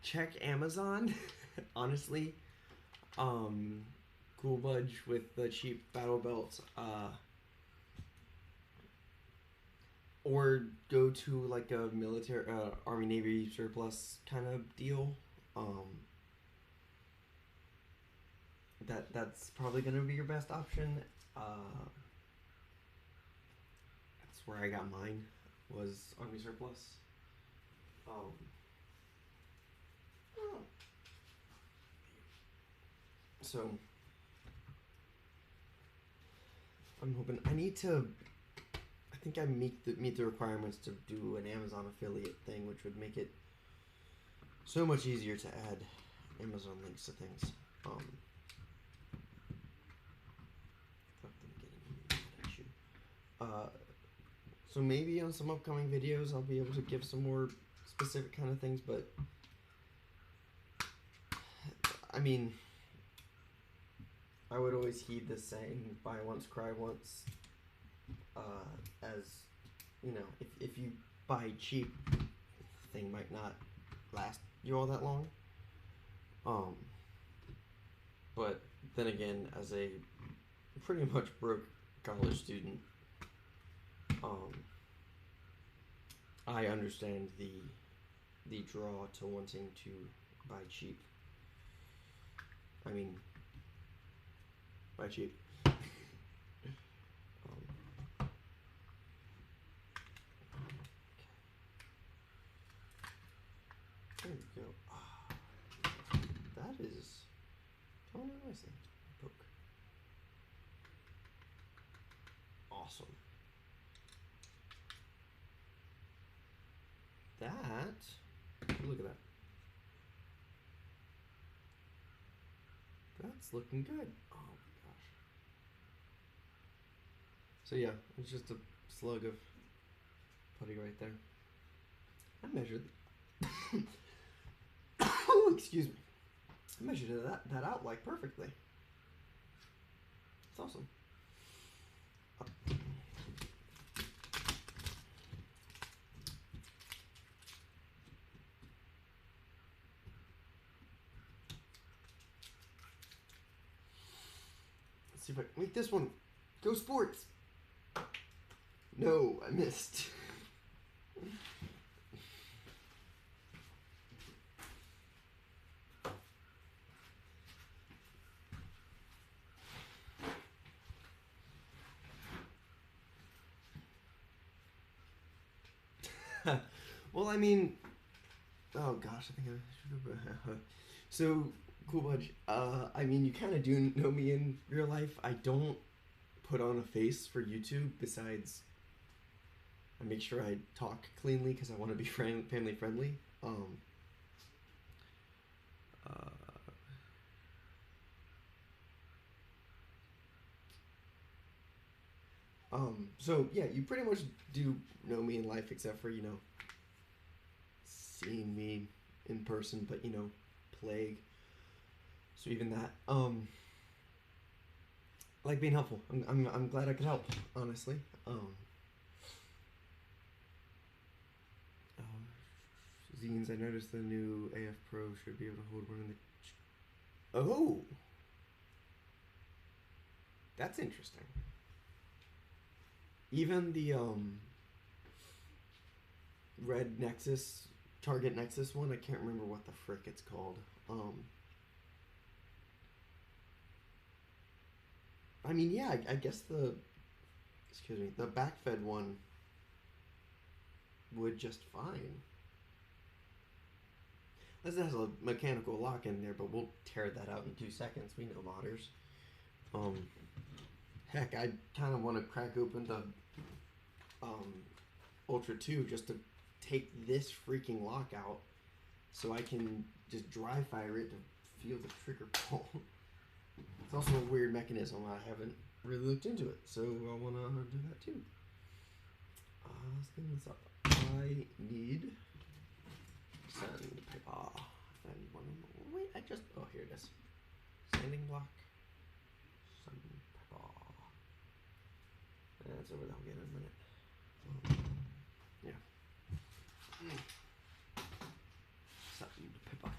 Check Amazon. Honestly, Cool Budge with the cheap battle belts, or go to like a military, Army Navy surplus kind of deal. That's probably gonna be your best option. That's where I got mine, was Army surplus. So I'm hoping I think I meet the requirements to do an Amazon affiliate thing, which would make it so much easier to add Amazon links to things. So maybe on some upcoming videos I'll be able to give some more specific kind of things, but I mean, I would always heed the saying, buy once, cry once, as, you know, if you buy cheap, the thing might not last you all that long. But then again, as a pretty much broke college student, I understand the draw to wanting to buy cheap. I mean, buy cheap. There we go. That is totally nicely. Look at that. That's looking good. Oh my gosh. So yeah, it's just a slug of putty right there. I measured. Oh, excuse me. I measured that out like perfectly. It's awesome. Let's see if I can make this one. Go sports! No, I missed. Well, I mean, oh gosh, I think I should have. So, Cool Budge, I mean, you kind of do know me in real life. I don't put on a face for YouTube besides I make sure I talk cleanly because I want to be family friendly. So yeah, you pretty much do know me in life except for, seeing me in person, but plague. So even that, like being helpful. I'm glad I could help, honestly. Zines, I noticed the new AF Pro should be able to hold one in the. Oh, that's interesting. Even the Red Nexus, Target Nexus one, I can't remember what the frick it's called. I mean, yeah, I guess the backfed one would just fine. This has a mechanical lock in there, but we'll tear that out in 2 seconds. We know modders. Heck, I kind of want to crack open the Ultra 2 just to take this freaking lock out so I can just dry fire it to feel the trigger pull. It's also a weird mechanism. I haven't really looked into it, so I want to do that too. Let's clean this up. I need sandpaper. Wait, oh, here it is. Sanding block. Sandpaper. That's over there. I'll get it in a minute. Yeah. Sandpaper.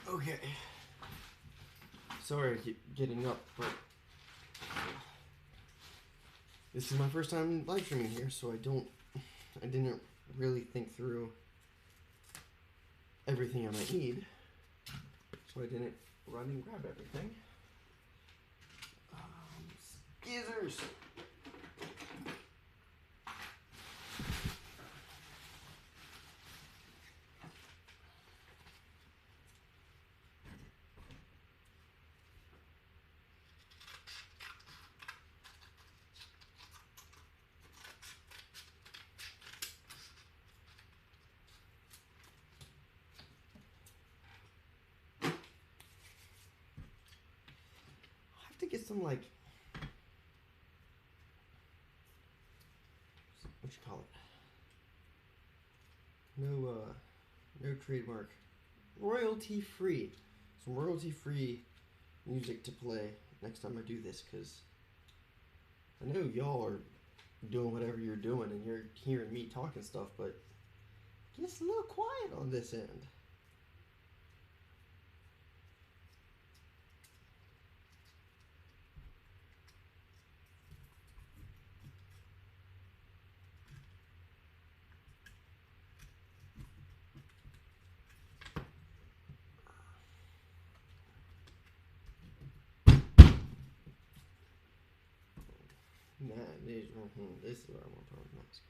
Okay. Sorry I keep getting up, but this is my first time live streaming here, so I didn't really think through everything I might need, so I didn't run and grab everything. Skizzers! To get some, like, what you call it, no trademark, royalty free, some royalty free music to play next time I do this, because I know y'all are doing whatever you're doing and you're hearing me talking stuff, but it gets a little quiet on this end. This is what I want to put on the mask.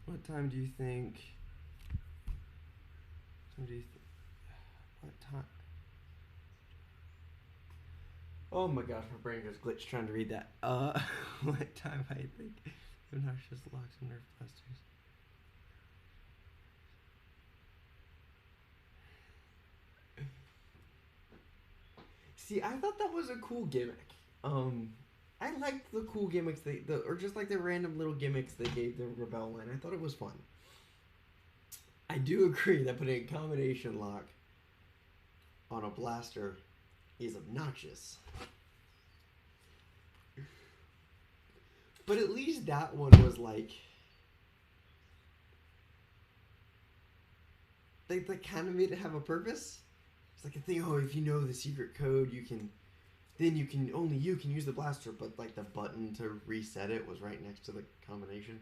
What time do you think? What time? Oh my gosh, my brain goes glitch trying to read that. What time I think? Obnoxious locks and nerf blasters. See, I thought that was a cool gimmick. I liked the cool gimmicks or just like the random little gimmicks they gave the Rebel line. I thought it was fun. I do agree that putting a combination lock on a blaster is obnoxious. But at least that one was like they kind of made it have a purpose. It's like a thing. Oh, if you know the secret code, only you can use the blaster. But like the button to reset it was right next to the combination.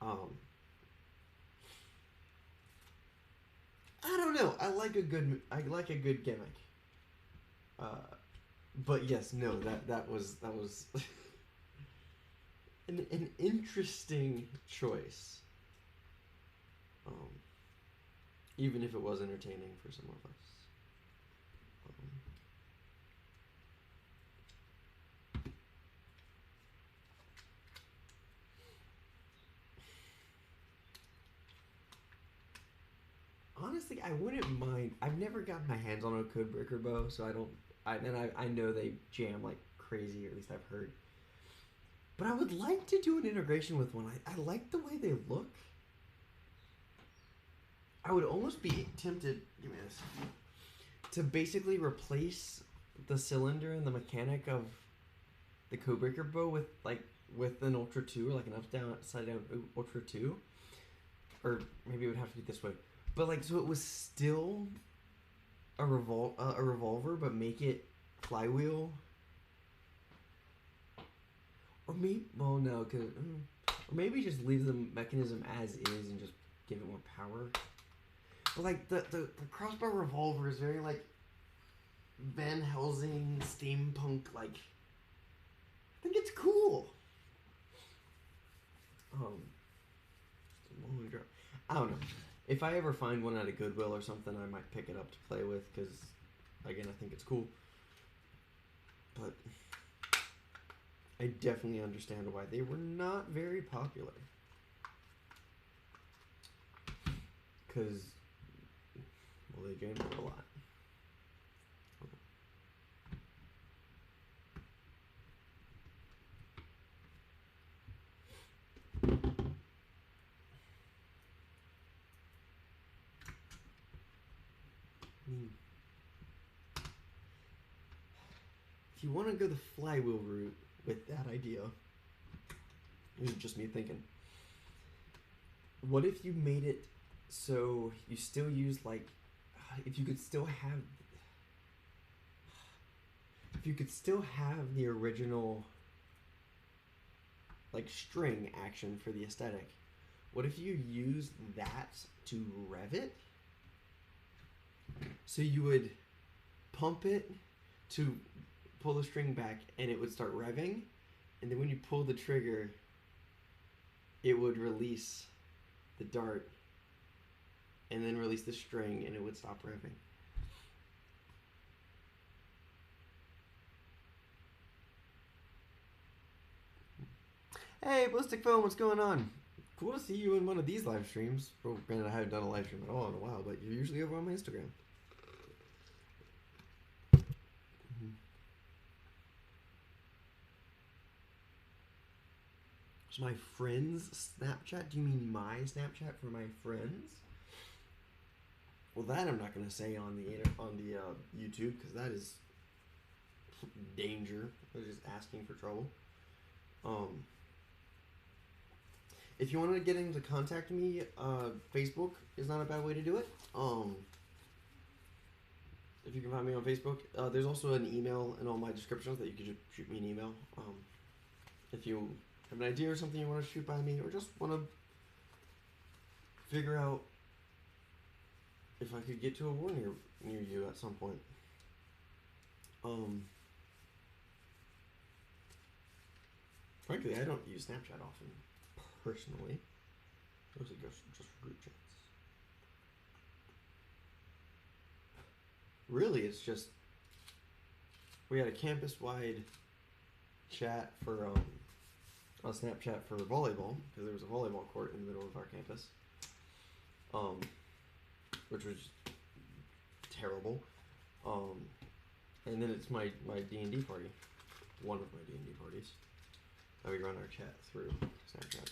I don't know. I like a good gimmick. But yes, no, that was an interesting choice. Even if it was entertaining for some of us. Honestly, I wouldn't mind. I've never gotten my hands on a codebreaker bow, so I don't. I know they jam like crazy, or at least I've heard. But I would like to do an integration with one. I like the way they look. I would almost be tempted. Give me this. To basically replace the cylinder and the mechanic of the codebreaker bow with an Ultra 2, or like an upside down Ultra 2, or maybe it would have to be this way. But like, so it was still a revolver, but make it flywheel. Or maybe, well, no, or maybe just leave the mechanism as is and just give it more power. But like the crossbow revolver is very like Van Helsing steampunk. Like, I think it's cool. I don't know. If I ever find one at a Goodwill or something, I might pick it up to play with, because, again, I think it's cool. But I definitely understand why they were not very popular. Because, well, they jammed it a lot. If you want to go the flywheel route with that idea, this is just me thinking, what if you made it so you still use, like, if you could still have the original, like, string action for the aesthetic? What if you used that to rev it? So you would pump it to pull the string back, and it would start revving, and then when you pull the trigger, it would release the dart, and then release the string, and it would stop revving. Hey, Ballistic Foam, what's going on? Cool to see you in one of these live streams. Well, granted, I haven't done a live stream at all in a while, but you're usually over on my Instagram. So my friends' Snapchat? Do you mean my Snapchat for my friends? Well, that I'm not gonna say on the YouTube because that is danger. They're just asking for trouble. If you want to get into contact me, Facebook is not a bad way to do it. If you can find me on Facebook, there's also an email in all my descriptions that you can just shoot me an email. If you have an idea or something you want to shoot by me, or just want to figure out if I could get to a war near you at some point. Frankly, I don't use Snapchat often, personally. Mostly just for group chats. Really, it's just we had a campus-wide chat for a Snapchat for volleyball because there was a volleyball court in the middle of our campus, which was terrible. And then it's my D&D party, one of my D&D parties. That we run our chat through Snapchat.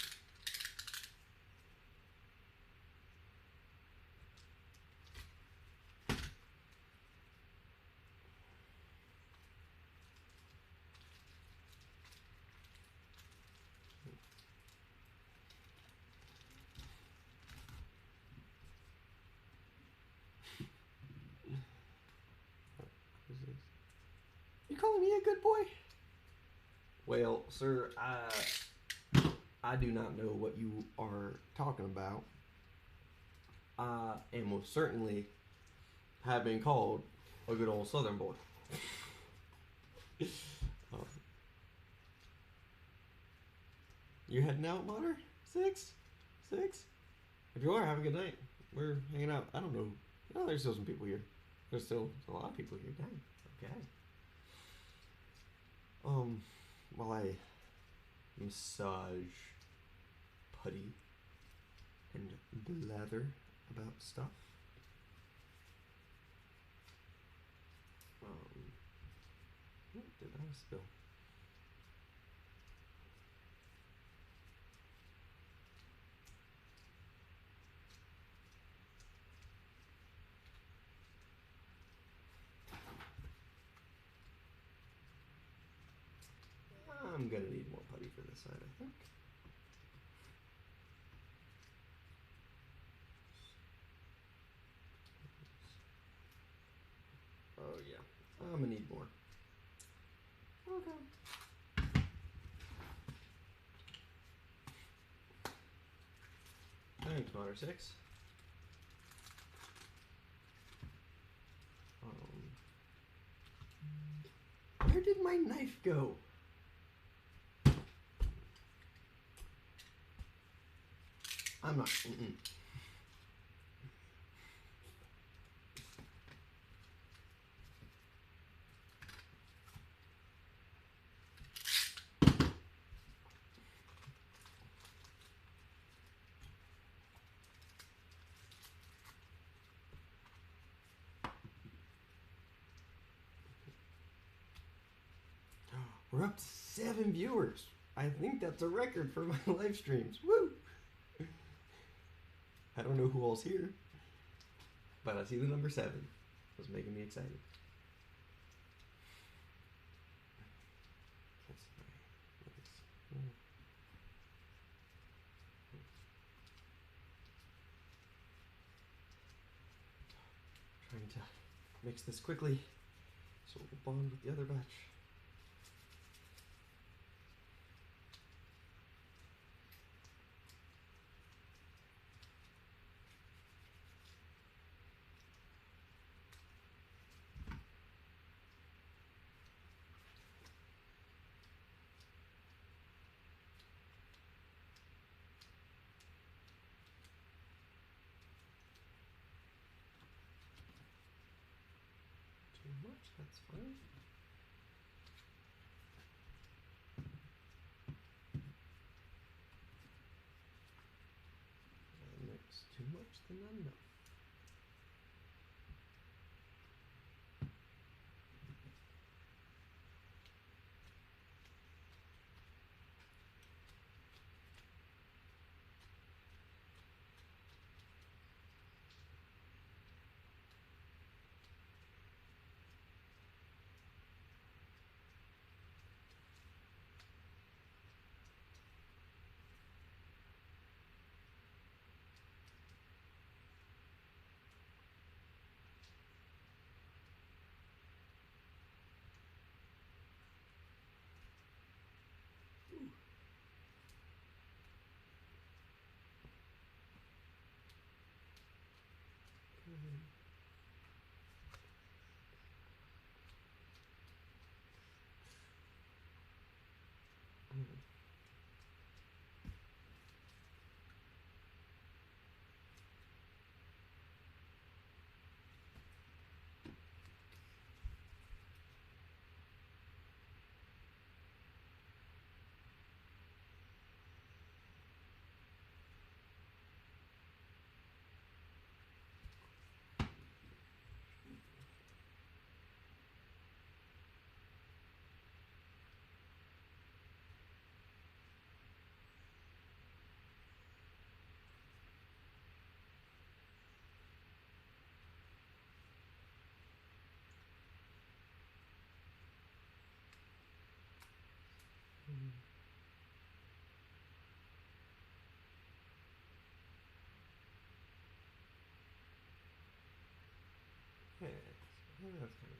You calling me a good boy? Well, sir, I do not know what you are talking about. And most certainly have been called a good old Southern boy. You heading out, Mater? Six? If you are, have a good night. We're hanging out. I don't know. No, there's still some people here. There's still a lot of people here. Dang. Okay. While I massage, putty, and blather about stuff. What did I spill? I'm gonna need more putty for this side, I think. Oh yeah, I'm gonna need more. Okay. Thanks, Mater 6. Where did my knife go? I'm not. We're up to 7 viewers. I think that's a record for my live streams. Woo! I don't know who all's here, but I see the number 7. It's making me excited. Trying to mix this quickly so it will bond with the other batch. Much, that's fine. Mix too much, then not enough. Yeah, that's kind of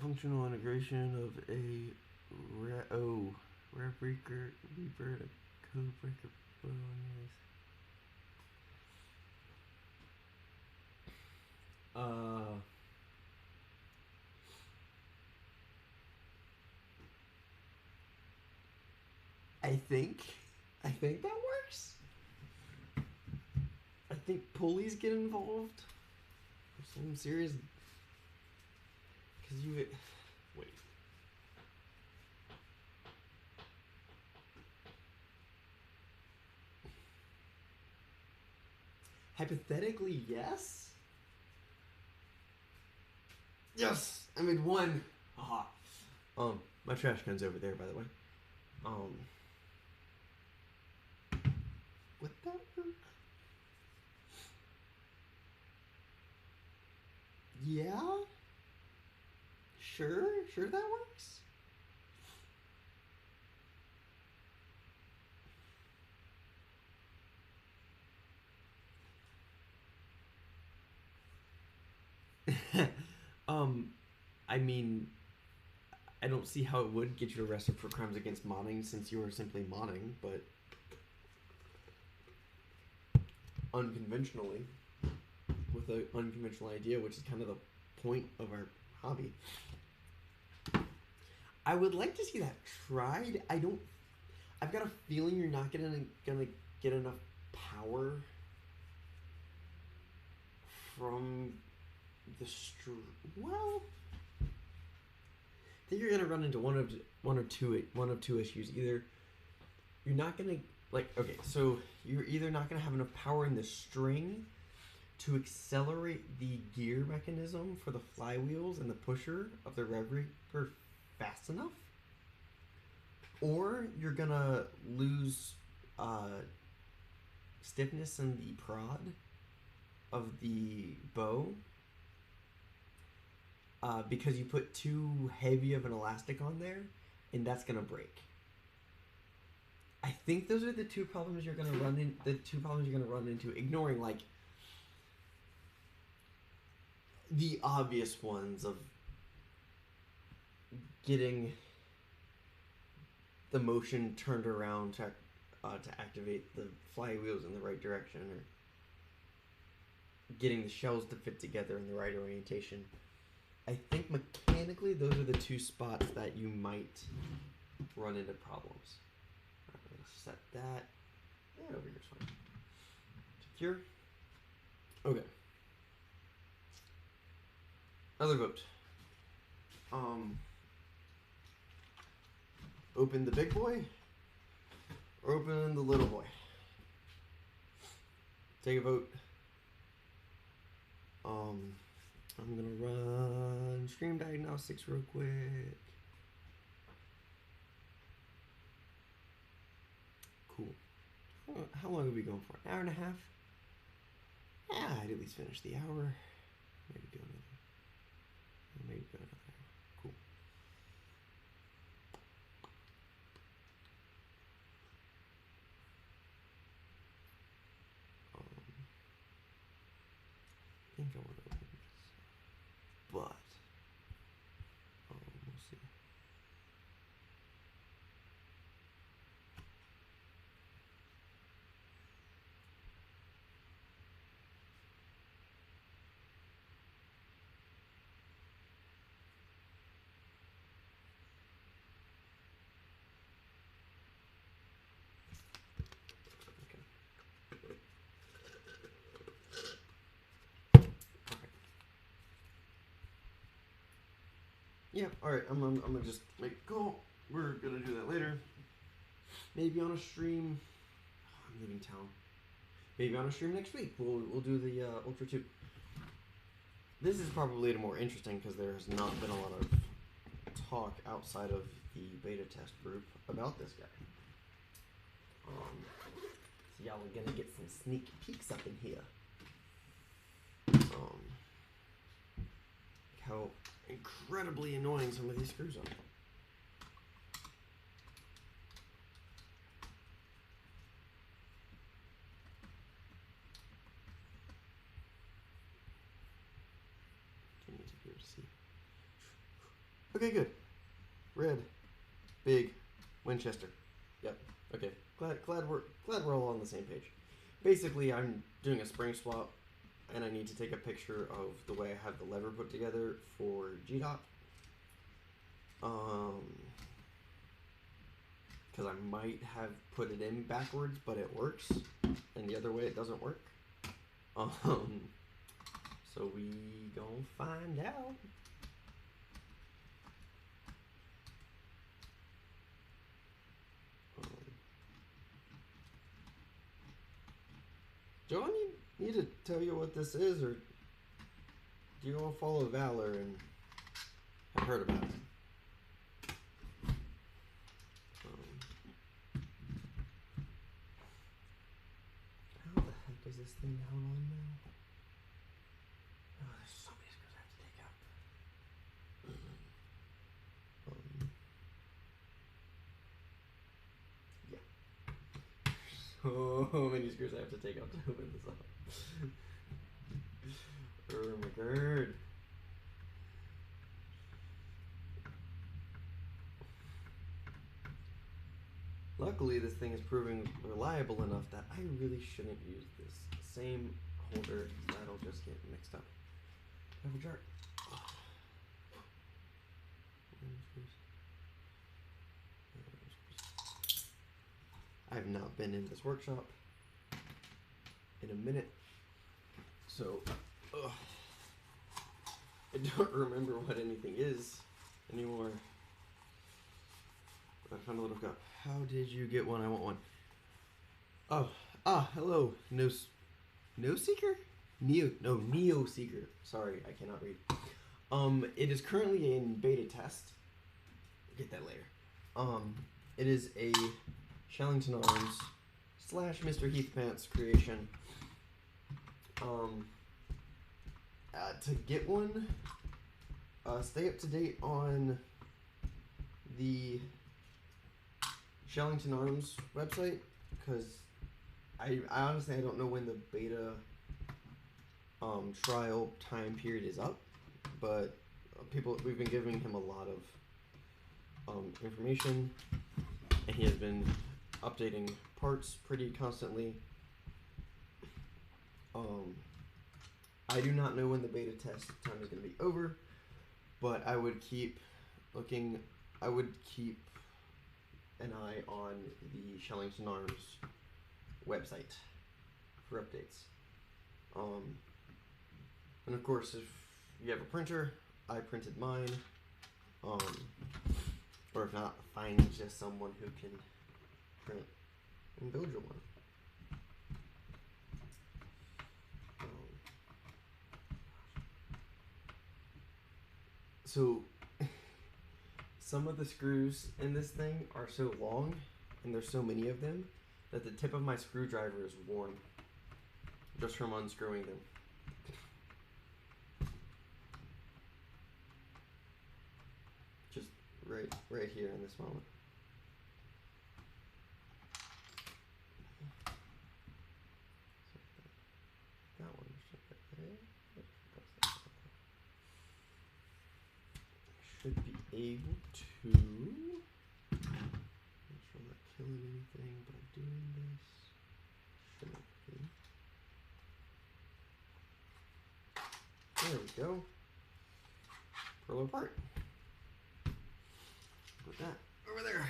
functional integration of a rare breaker, reaper, a code breaker. I think that works. I think pulleys get involved. Some serious. Because you. Wait. Hypothetically, yes. Yes, I made one. Aha. My trash can's over there, by the way. Would that work? Yeah. Sure that works. I mean, I don't see how it would get you arrested for crimes against modding since you are simply modding, but unconventionally, with an unconventional idea, which is kind of the point of our hobby. I would like to see that tried. I've got a feeling you're not gonna get enough power from the well, I think you're gonna run into one of two issues. Either you're not gonna so you're either not gonna have enough power in the string to accelerate the gear mechanism for the flywheels and the pusher of the rev reaper fast enough, or you're gonna lose stiffness in the prod of the bow because you put too heavy of an elastic on there, and that's gonna break. I think those are the two problems you're gonna run in. The two problems you're gonna run into, ignoring like the obvious ones of getting the motion turned around to activate the flywheels in the right direction, or getting the shells to fit together in the right orientation. I think mechanically those are the two spots that you might run into problems. Alright, let's set that. Yeah, over here's fine. Secure. Okay. Other vote. Open the big boy or open the little boy? Take a vote. I'm gonna run stream diagnostics real quick. long have we going for? An hour and a half? Yeah, I'd at least finish the hour. Maybe go another hour. Cool. I think I want to open this, but we'll see. Yeah, alright, I'm gonna just make a call. We're gonna do that later. Maybe on a stream. Oh, I'm leaving town. Maybe on a stream next week. We'll do the Ultra 2. This is probably more interesting because there has not been a lot of talk outside of the beta test group about this guy. So y'all are gonna get some sneak peeks up in here. How incredibly annoying some of these screws are. Okay, good. Red, big, Winchester. Yep. Okay. Glad we're all on the same page. Basically, I'm doing a spring swap, and I need to take a picture of the way I have the lever put together for GDOT. Because I might have put it in backwards, but it works, and the other way it doesn't work. So we gonna find out. Do I need to tell you what this is, or do you all follow Valor and have heard about it? How the heck is this thing down on now? Oh, there's so many screws I have to take out. Yeah. So many screws I have to take out to open this up. Oh my god. Luckily, this thing is proving reliable enough that I really shouldn't use this same holder. That'll just get mixed up. I have a jar. I have not been in this workshop in a minute, so I don't remember what anything is anymore. I found a little cup. How did you get one? I want one. Oh, hello, Neo Seeker? Neo Seeker. Sorry, I cannot read. It is currently in beta test. Get that later. It is a Shellington Arms / Mr. Heathpants creation. To get one, stay up to date on the Shellington Arms website, because I honestly don't know when the beta trial time period is up, but we've been giving him a lot of information, and he has been updating parts pretty constantly. I do not know when the beta test time is going to be over, but I would keep looking. I would keep an eye on the Shellington Arms website for updates. And of course, if you have a printer, I printed mine. Or if not, find just someone who can print and build your one. So some of the screws in this thing are so long, and there's so many of them, that the tip of my screwdriver is worn just from unscrewing them. Just right here in this moment. That one should be able to. Make sure I'm not killing anything by doing this. Shouldn't be. There we go. Pearl apart. Put that over there.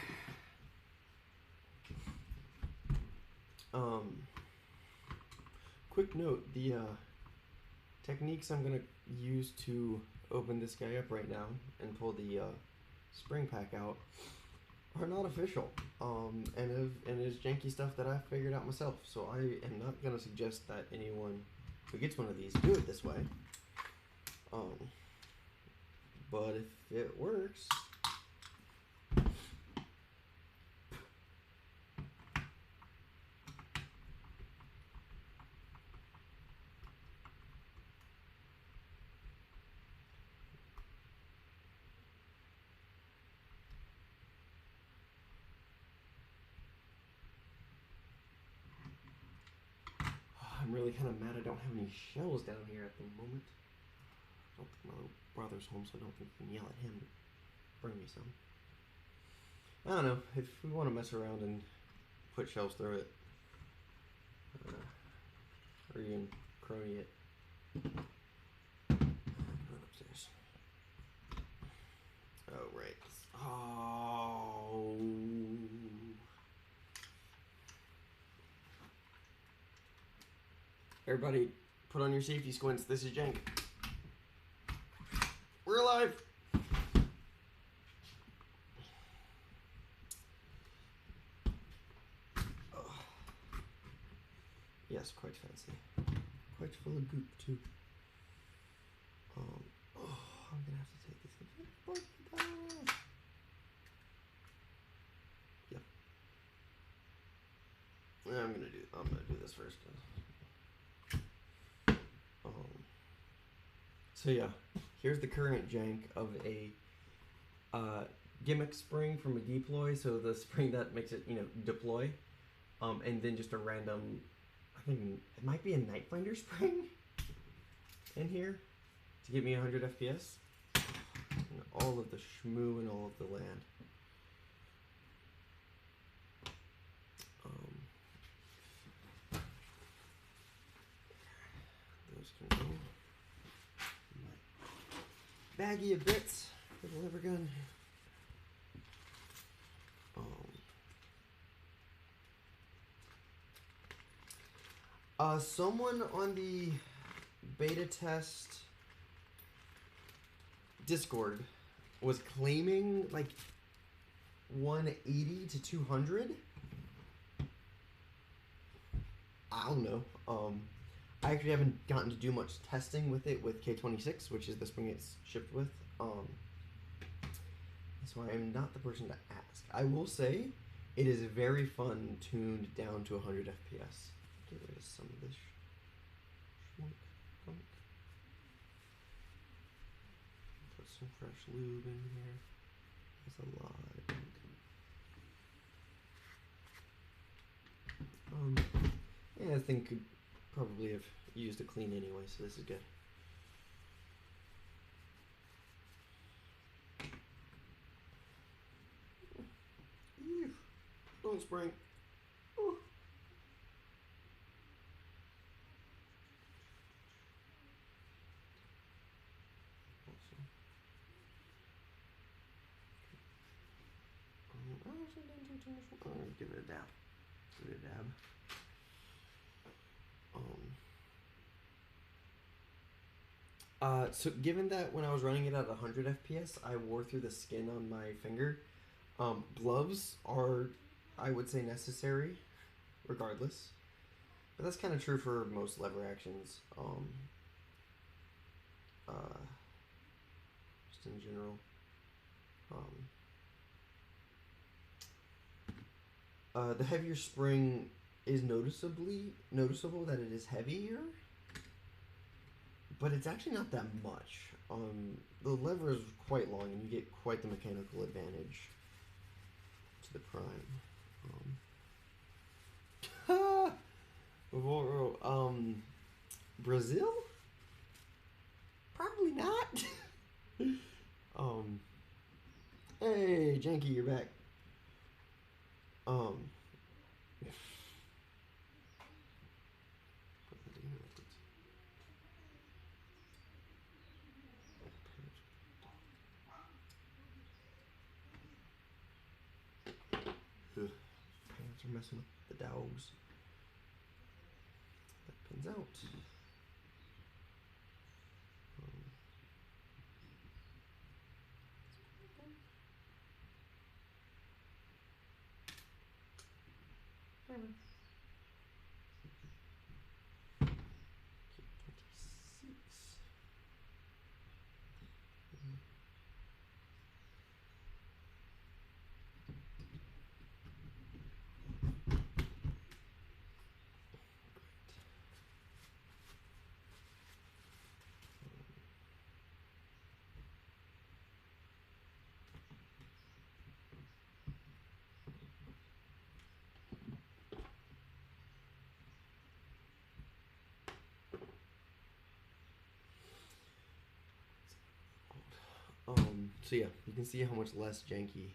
Quick note, the techniques I'm gonna use to open this guy up right now and pull the spring pack out are not official, and is janky stuff that I figured out myself. So I am not gonna suggest that anyone who gets one of these do it this way. But if it works, I'm really kind of mad I don't have any shells down here at the moment. I don't think my little brother's home, so I don't think we can yell at him to bring me some. I don't know, if we want to mess around and put shells through it, or even crony it, put it upstairs. Oh, right. Oh. Everybody, put on your safety squints. This is jank. We're alive. Oh. Yes, quite fancy. Quite full of goop too. Oh, I'm gonna have to take this. Yep. I'm gonna do this first. So yeah, here's the current jank of a gimmick spring from a deploy. So the spring that makes it, deploy, and then just a random, I think it might be a Nightfinder spring in here to get me 100 FPS. And all of the shmoo and all of the land. Those can go. Baggy of bits for the liver gun. Someone on the beta test Discord was claiming like 180 to 200. I don't know. I actually haven't gotten to do much testing with it with K26, which is the spring it's shipped with. So I am not the person to ask. I will say it is very fun tuned down to 100 FPS. Get rid of some of this gunk. Put some fresh lube in here. That's a lot of gunk. Yeah, I think could probably have used a clean anyway, so this is good. Don't spring. Ooh. Give it a dab. Give it a dab. So given that when I was running it at 100 FPS, I wore through the skin on my finger, gloves are, I would say, necessary, regardless. But that's kind of true for most lever actions, just in general. The heavier spring is noticeable that it is heavier, but it's actually not that much. The lever is quite long, and you get quite the mechanical advantage to the prime. Brazil? Probably not. Hey, Janky, you're back. Pants are messing with the dogs. That pins out. So yeah, you can see how much less janky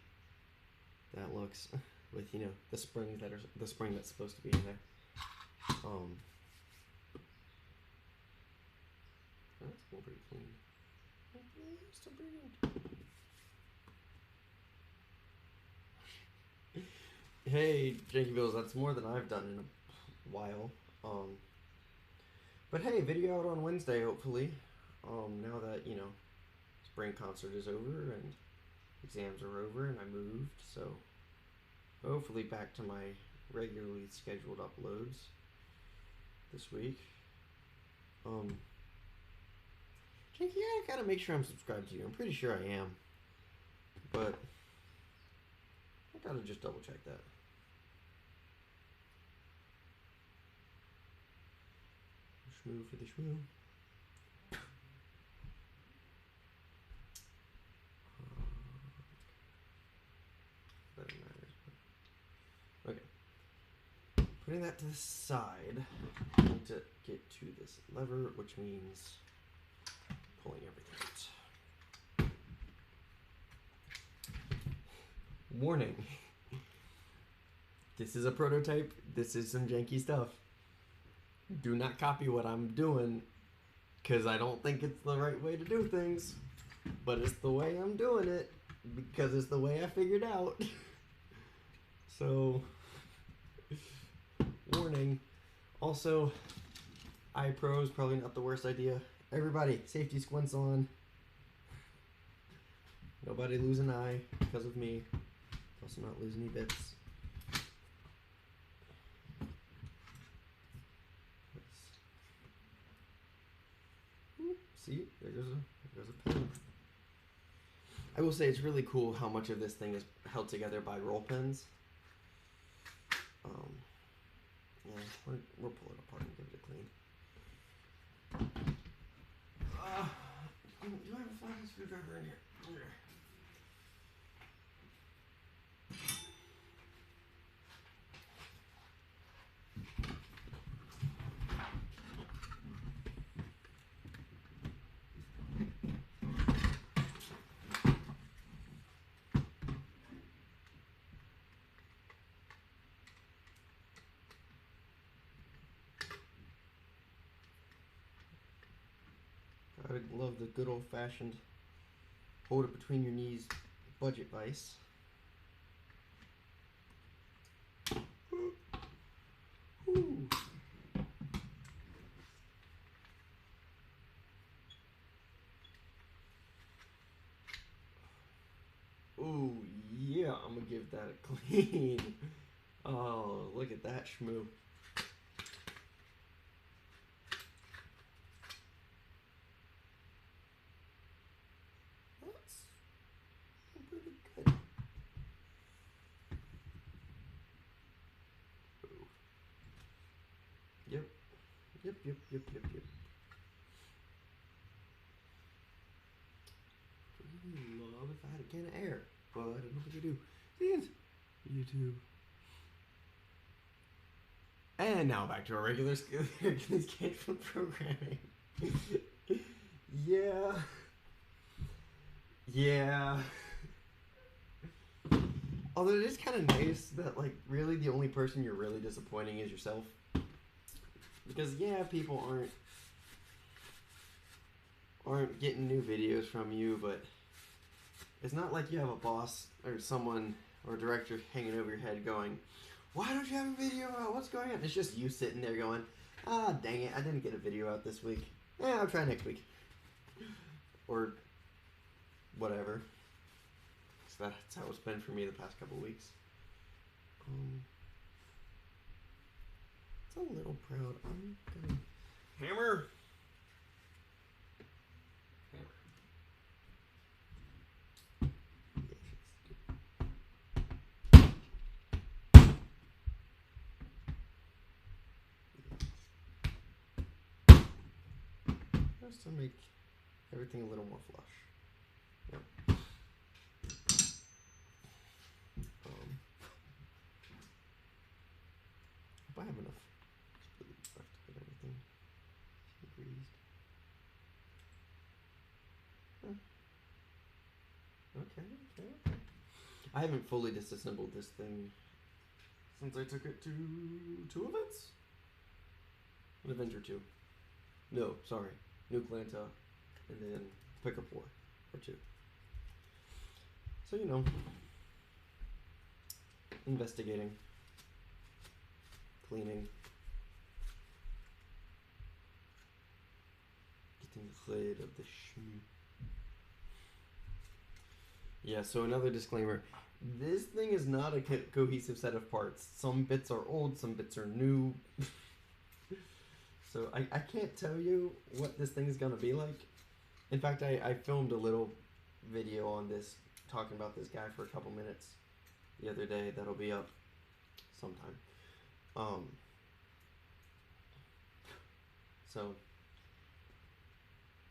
that looks with, you know, the spring that's supposed to be in there. That's still pretty clean. Still pretty. Hey, Janky Bills, that's more than I've done in a while. But hey, video out on Wednesday, hopefully. Now that, you know, spring concert is over and exams are over and I moved, so hopefully back to my regularly scheduled uploads this week. Janky, I gotta make sure I'm subscribed to you. I'm pretty sure I am, but I gotta just double check that. Shmoo for the shmoo. That matters. Okay. Putting that to the side, I need to get to this lever, which means pulling everything out. Warning. This is a prototype. This is some janky stuff. Do not copy what I'm doing, because I don't think it's the right way to do things. But it's the way I'm doing it, because it's the way I figured out. So, warning. Also, eye pro is probably not the worst idea. Everybody, safety squints on. Nobody lose an eye because of me. Also not lose any bits. See, there goes a pen. I will say it's really cool how much of this thing is held together by roll pins. Yeah, we'll pull it apart and give it a clean. Do I have a flathead screwdriver in here? I love the good old-fashioned hold it between your knees budget vice. Ooh. Ooh, yeah, I'm gonna give that a clean. Oh, look at that shmoo. That's pretty good. Yep. Really love if I had a can of air, but I don't know what to do. YouTube. And now back to our regular scheduled programming. Yeah. Although it is kind of nice that, like, really the only person you're really disappointing is yourself. Because, yeah, people aren't getting new videos from you, but it's not like you have a boss or someone or a director hanging over your head going, why don't you have a video out? What's going on? It's just you sitting there going, ah, dang it, I didn't get a video out this week. Yeah, I'll try next week. Or whatever. So that's how it's been for me the past couple weeks. It's a little proud. I'm gonna hammer. Just to make everything a little more flush. Yep. Hope I have enough left to get everything greased. Okay. I haven't fully disassembled this thing since I took it to 2 events? An Avenger 2. No, sorry. New Atlanta, and then Pickup War, or 2. So, investigating, cleaning, getting rid of the shmoo. Yeah, so another disclaimer. This thing is not a cohesive set of parts. Some bits are old, some bits are new. So I can't tell you what this thing is going to be like. In fact, I filmed a little video on this, talking about this guy for a couple minutes the other day. That'll be up sometime. So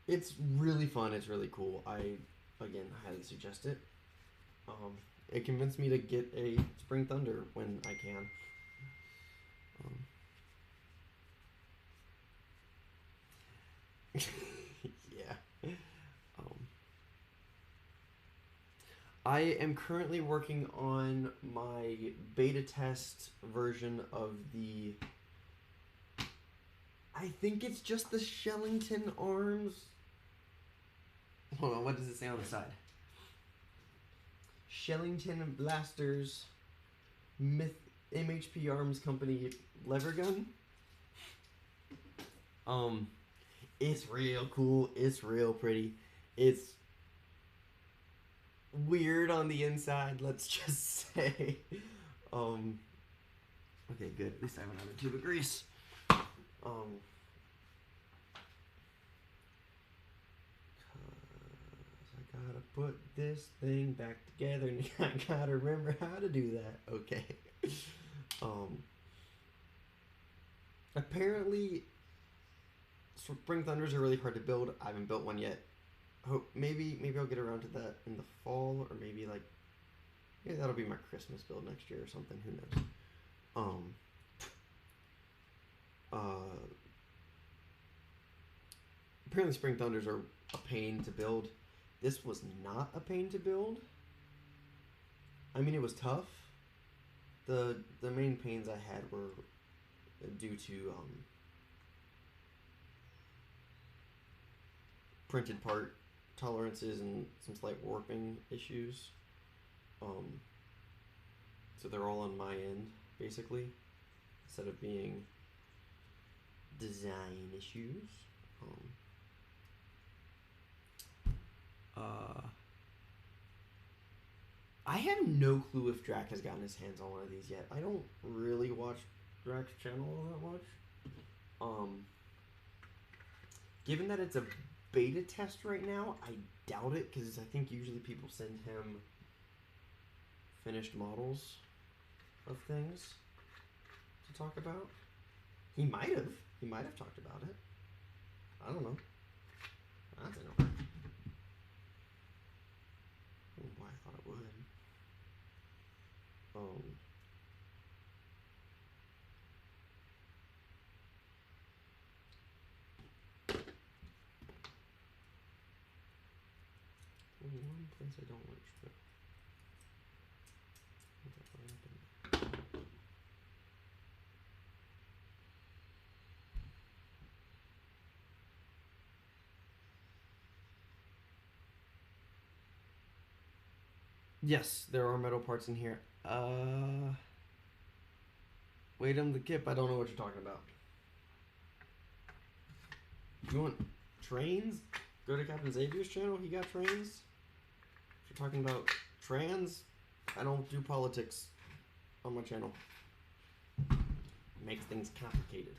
it's really fun. It's really cool. I, again, highly suggest it. It convinced me to get a Spring Thunder when I can. Yeah. I am currently working on my beta test version of the... I think it's just the Shellington arms. Hold on, what does it say on the side? Shellington Blasters MHP Arms Company lever gun. It's real cool. It's real pretty. It's weird on the inside, let's just say. Okay, good. At least I have another tube of grease. I gotta put this thing back together, and I gotta remember how to do that. Okay. Apparently, Spring Thunders are really hard to build. I haven't built one yet. Hope maybe I'll get around to that in the fall, or maybe that'll be my Christmas build next year or something. Who knows? Apparently Spring Thunders are a pain to build. This was not a pain to build. I mean, it was tough. The main pains I had were due to printed part tolerances and some slight warping issues. So they're all on my end, basically, instead of being design issues. I have no clue if Drac has gotten his hands on one of these yet. I don't really watch Drac's channel all that much. Given that it's a beta test right now, I doubt it, because I think usually people send him finished models of things to talk about. He might have. He might have talked about it. I don't know. I don't know. Oh, boy, I thought it would. One place I don't want to. Yes, there are metal parts in here. Wait on the kip. I don't know what you're talking about. You want trains? Go to Captain Xavier's channel. He got trains. If you're talking about trans, I don't do politics on my channel. It makes things complicated.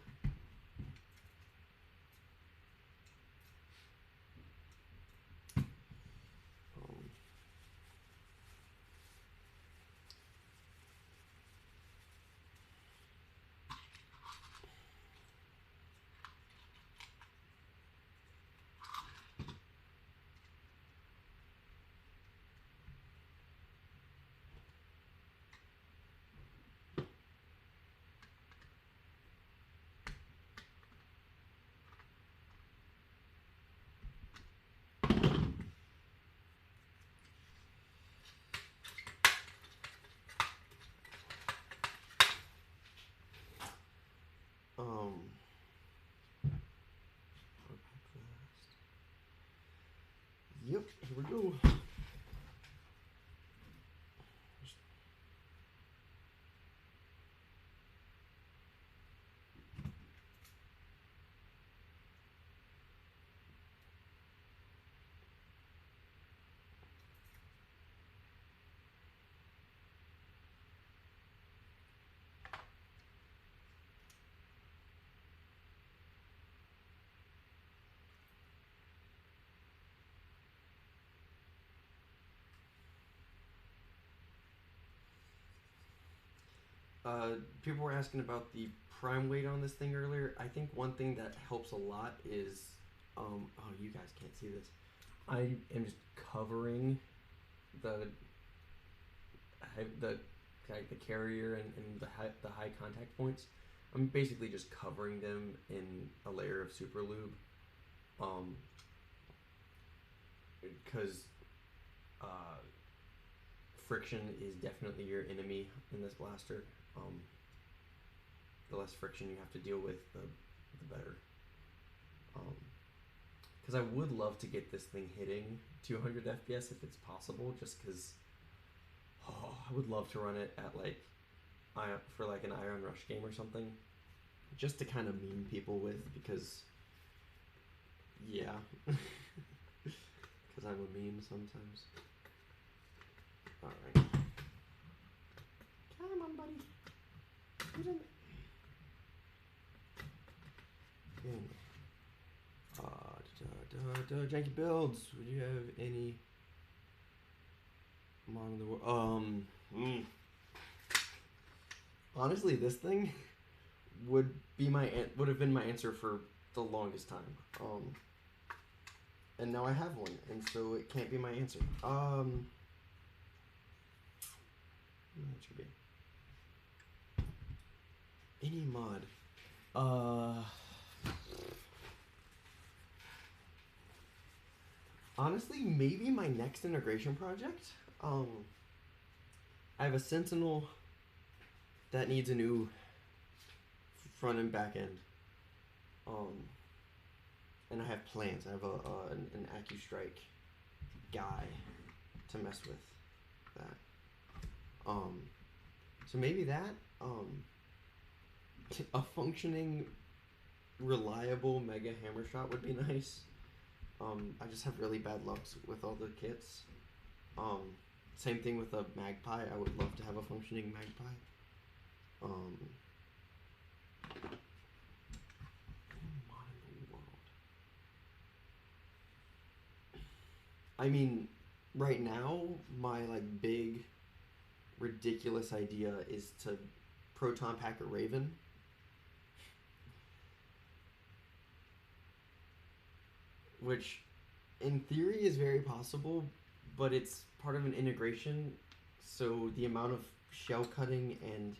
Yep, here we go. People were asking about the prime weight on this thing earlier. I think one thing that helps a lot is, oh, you guys can't see this. I am just covering the carrier and the high contact points. I'm basically just covering them in a layer of super lube, because friction is definitely your enemy in this blaster. The less friction you have to deal with, the better. Because I would love to get this thing hitting 200 FPS if it's possible, just because I would love to run it at for like an Iron Rush game or something, just to kind of meme people with, because yeah, because I'm a meme sometimes. All right, come on, buddy. Who's in there? Janky builds. Would you have any among the world? Honestly, this thing would have been my answer for the longest time. And now I have one, and so it can't be my answer. What should be any mod? Honestly, maybe my next integration project. I have a Sentinel that needs a new front and back end. And I have plans. I have an AccuStrike guy to mess with that. So maybe that. A functioning, reliable Mega Hammer Shot would be nice. I just have really bad luck with all the kits. Same thing with a Magpie. I would love to have a functioning Magpie. I mean, right now, my big, ridiculous idea is to proton pack a Raven. which in theory is very possible, but it's part of an integration, so the amount of shell cutting and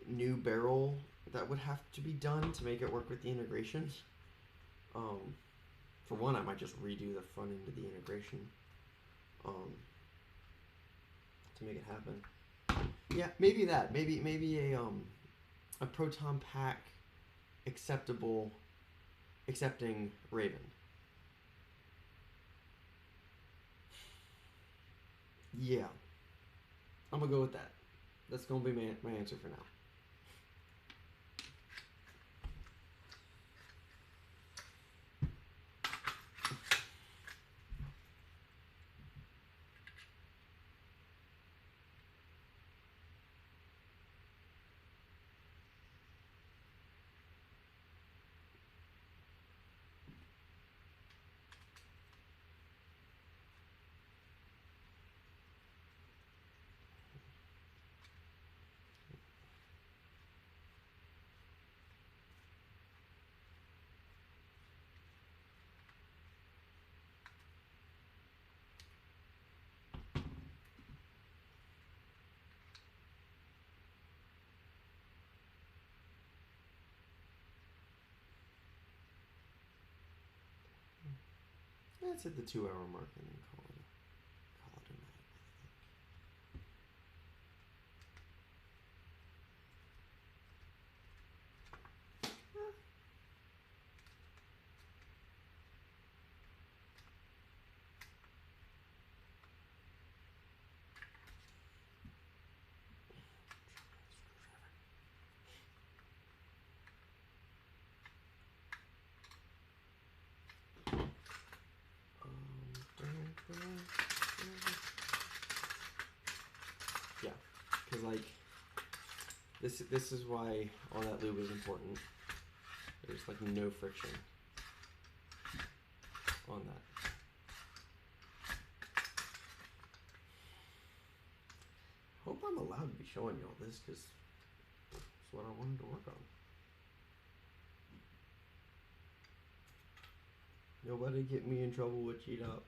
new barrel that would have to be done to make it work with the integration. For one, I might just redo the front end of the integration to make it happen. Yeah, maybe that. Maybe a proton pack accepting Raven. Yeah, I'm gonna go with that. That's gonna be my answer for now. Let's hit the 2 hour mark and then call it a night, yeah, because like this is why all that lube is important. There's like no friction on that. Hope I'm allowed to be showing you all this because it's what I wanted to work on. Nobody get me in trouble with cheat up.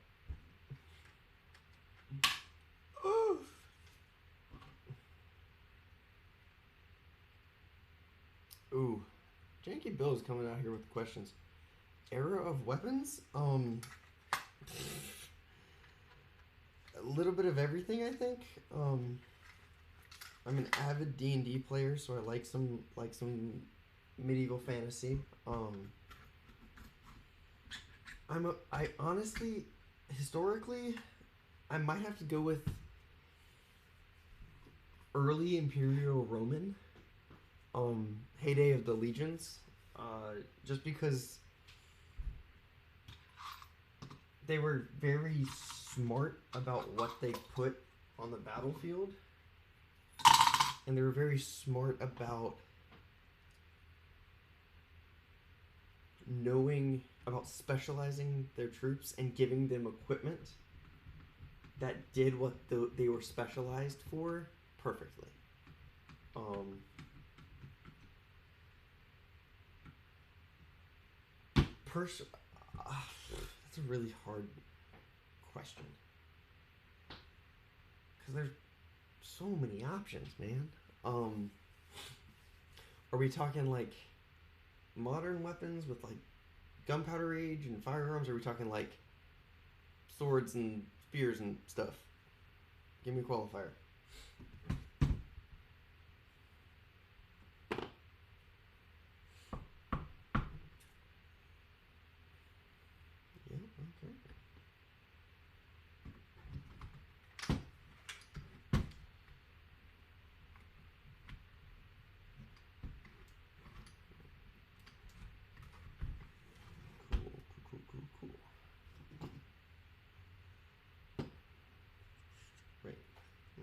Ooh, Janky Bill's coming out here with questions. Era of weapons? A little bit of everything, I think. I'm an avid D&D player, so I like some medieval fantasy. I honestly, historically, I might have to go with early Imperial Roman. Heyday of the Legions, just because they were very smart about what they put on the battlefield, and they were very smart about specializing their troops and giving them equipment that did what they were specialized for perfectly. That's a really hard question because there's so many options, man. Are we talking like modern weapons with like gunpowder age and firearms? Or are we talking like swords and spears and stuff? Give me a qualifier.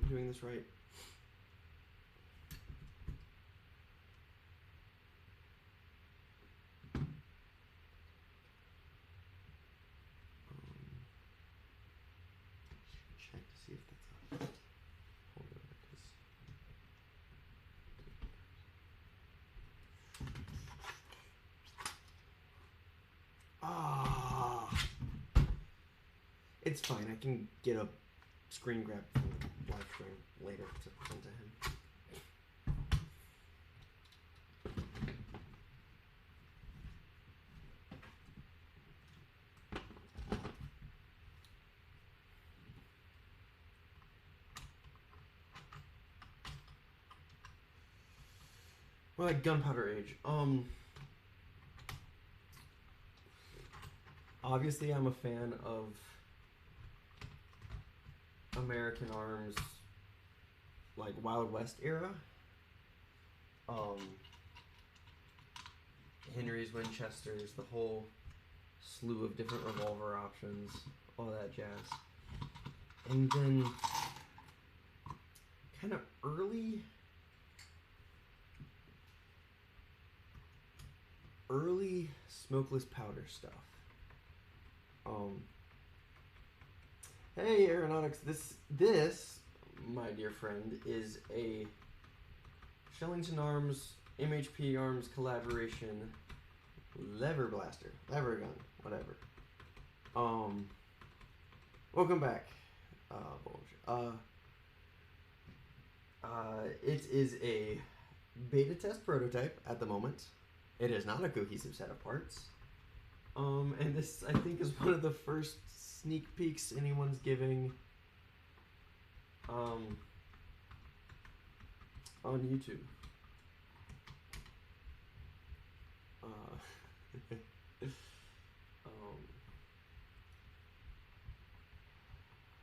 Doing this right. Check to see if that's up. Hold on, It's fine. I can get a screen grab from the live stream later to present to him. Well, like Gunpowder Age. Obviously, I'm a fan of American Arms, like Wild West era. Henry's Winchesters, the whole slew of different revolver options, all that jazz. And then kind of early smokeless powder stuff. Hey Aeronautics, this, my dear friend, is a Shellington Arms, MHP Arms collaboration lever blaster, lever gun, whatever. Welcome back, it is a beta test prototype at the moment. It is not a cohesive set of parts. And this, I think, is one of the first sneak peeks anyone's giving on YouTube.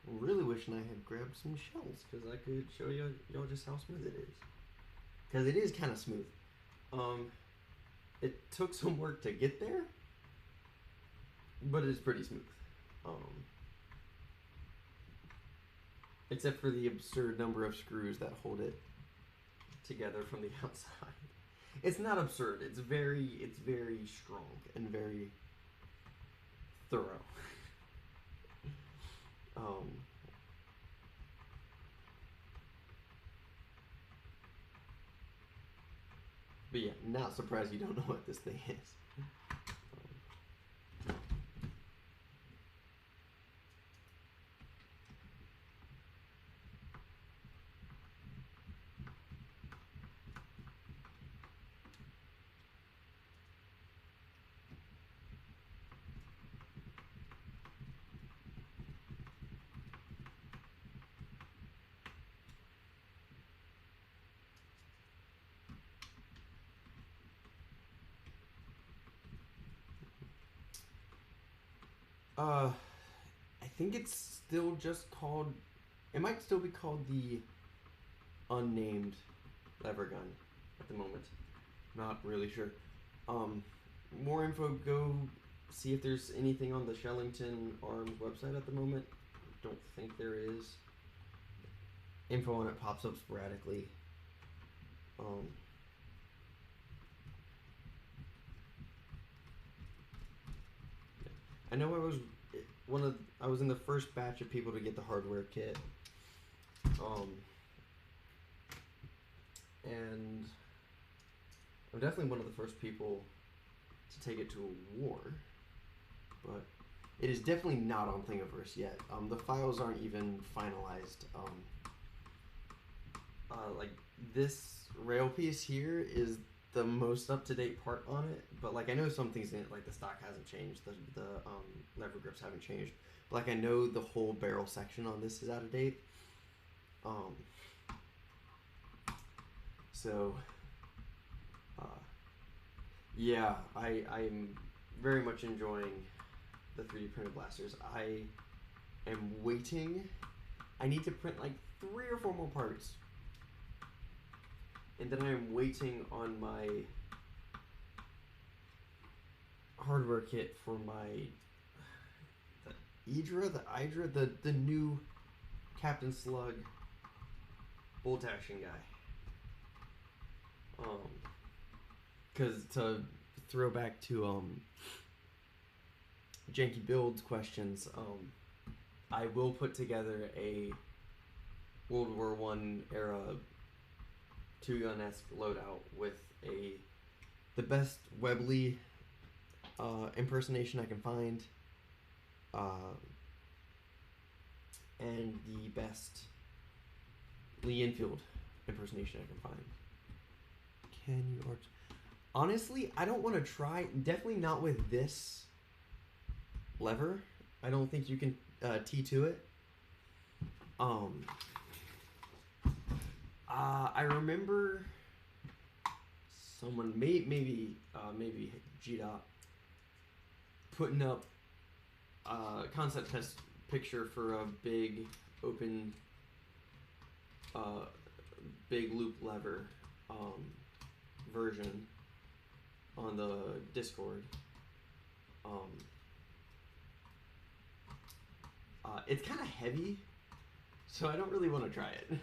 Really wishing I had grabbed some shells because I could show y'all just how smooth it is. Because it is kind of smooth. It took some work to get there, but it's pretty smooth. Except for the absurd number of screws that hold it together from the outside. It's not absurd. It's very strong and very thorough. But yeah, not surprised you don't know what this thing is. I think it's still just called, it might still be called the unnamed lever gun at the moment. Not really sure. More info, go see if there's anything on the Shellington Arms website at the moment. Don't think there is. Info on it pops up sporadically. I know I was in the first batch of people to get the hardware kit. And I'm definitely one of the first people to take it to a war. But it is definitely not on Thingiverse yet. The files aren't even finalized. Like this rail piece here is the most up-to-date part on it, but like I know some things in it, like the stock hasn't changed, the lever grips haven't changed, but like I know the whole barrel section on this is out of date. So yeah, I'm very much enjoying the 3D printed blasters. I am waiting. I need to print like 3 or 4 more parts. And then I'm waiting on my hardware kit for my the new Captain Slug bolt action guy. Because to throw back to Janky Builds questions, I will put together a World War I era 2-gun-esque loadout with the best Webley impersonation I can find, and the best Lee Enfield impersonation I can find. Can you arch? Honestly, I don't want to try. Definitely not with this lever. I don't think you can T2 it. I remember someone maybe G-Dot putting up a concept test picture for a big open big loop lever version on the Discord. It's kind of heavy, so I don't really want to try it.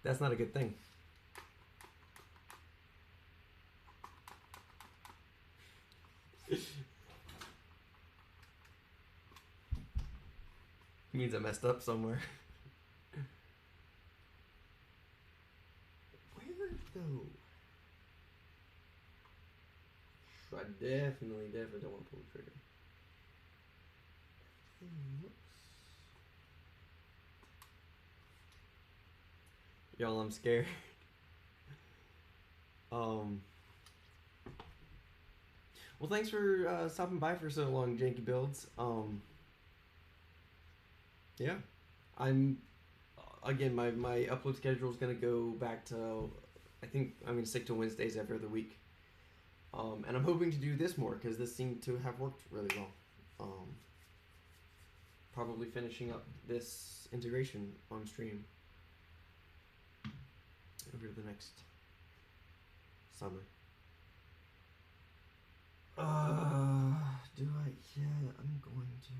That's not a good thing. Means I messed up somewhere. Where though? I definitely don't want to pull the trigger. Y'all, I'm scared. Well, thanks for stopping by for so long, Janky Builds. Yeah, I'm again. My upload schedule is gonna go back to. I think I'm gonna stick to Wednesdays every other week. And I'm hoping to do this more because this seemed to have worked really well. Probably finishing up this integration on stream over the next summer. Do I? Yeah, I'm going to.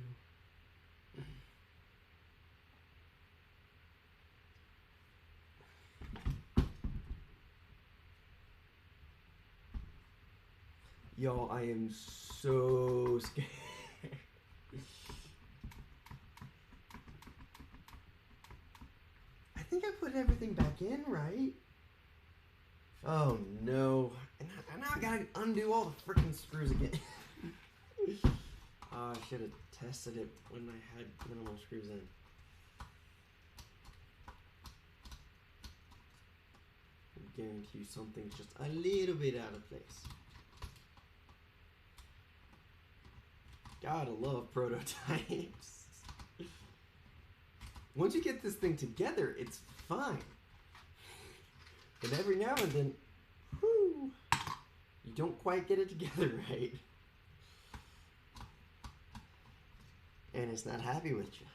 Y'all, I am so scared. I think I put everything back in, right? Oh no. And now I gotta undo all the freaking screws again. I should have tested it when I had minimal screws in. I guarantee you something's just a little bit out of place. Gotta love prototypes. Once you get this thing together, it's fine. But every now and then, whoo, you don't quite get it together right. And it's not happy with you.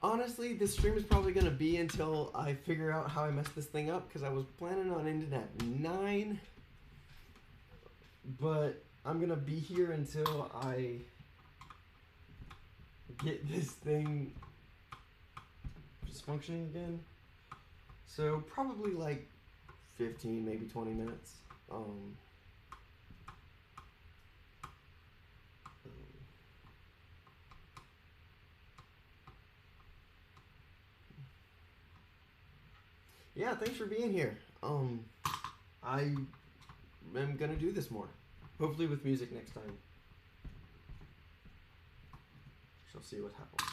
Honestly, this stream is probably going to be until I figure out how I messed this thing up, because I was planning on ending at 9, but I'm going to be here until I get this thing just functioning again. So probably like 15, maybe 20 minutes. Yeah, thanks for being here. I am gonna do this more. Hopefully with music next time. Shall see what happens.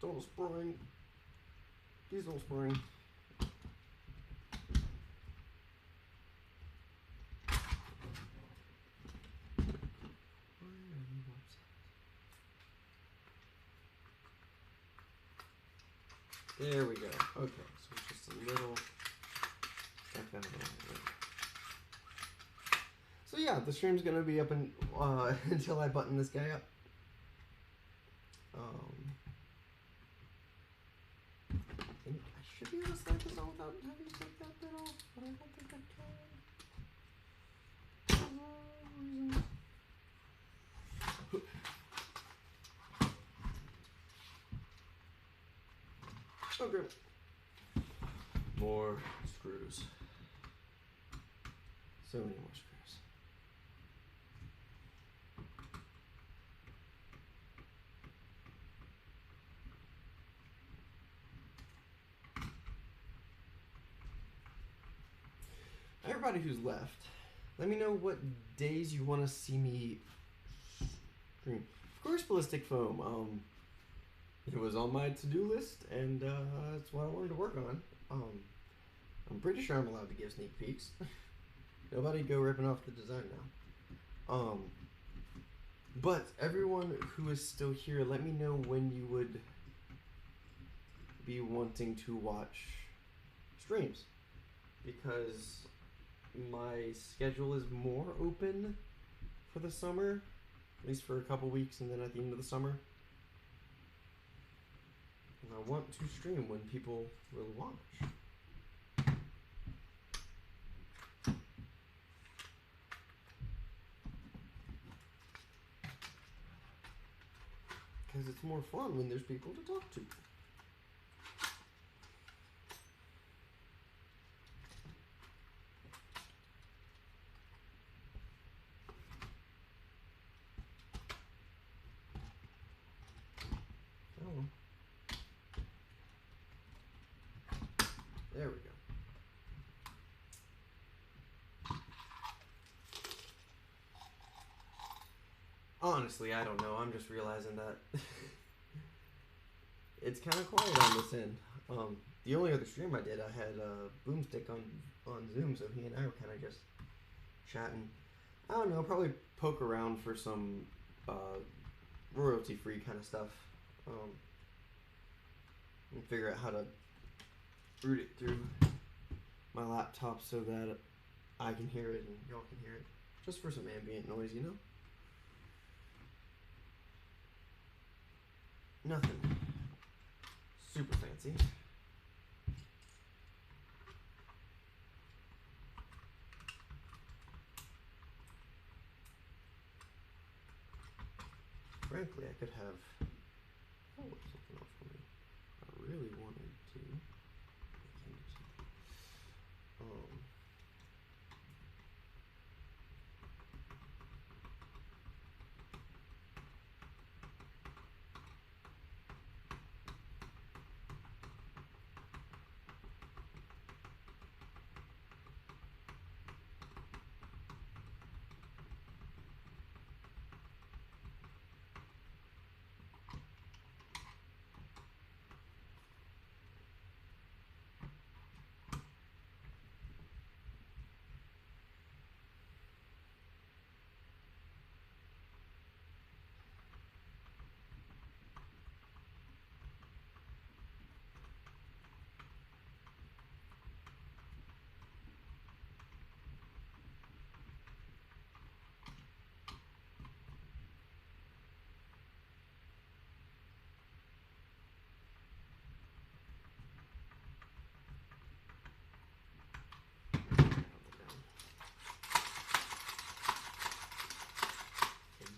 Don't spring. Please don't spring. There we go. Okay, so it's just a little. So yeah, the stream's gonna be up until I button this guy up. I think I should be able to slide this on without having to take that bit off, but I don't think I can. Okay. More screws. So many more screws. Everybody who's left, let me know what days you want to see me stream. Of course, ballistic foam. It was on my to-do list, and that's what I wanted to work on. I'm pretty sure I'm allowed to give sneak peeks. Nobody go ripping off the design now. But everyone who is still here, let me know when you would be wanting to watch streams, because my schedule is more open for the summer, at least for a couple weeks, and then at the end of the summer. And I want to stream when people will watch. Because it's more fun when there's people to talk to. Oh. There we go. Honestly, I don't know. I'm just realizing that it's kind of quiet on this end. The only other stream I did, I had Boomstick on Zoom, so he and I were kind of just chatting. I don't know, probably poke around for some royalty-free kind of stuff. And figure out how to route it through my laptop so that I can hear it and y'all can hear it. Just for some ambient noise, you know? Nothing super fancy. Frankly, I could have something else for me. I really wanted to.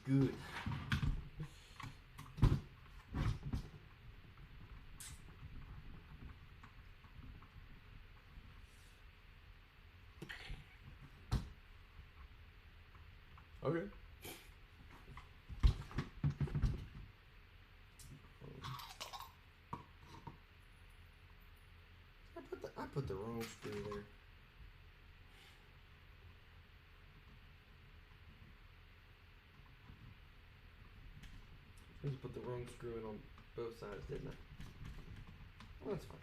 Good. Okay. I put the wrong screw there. I just put the wrong screw in on both sides, didn't I? Well, that's fine.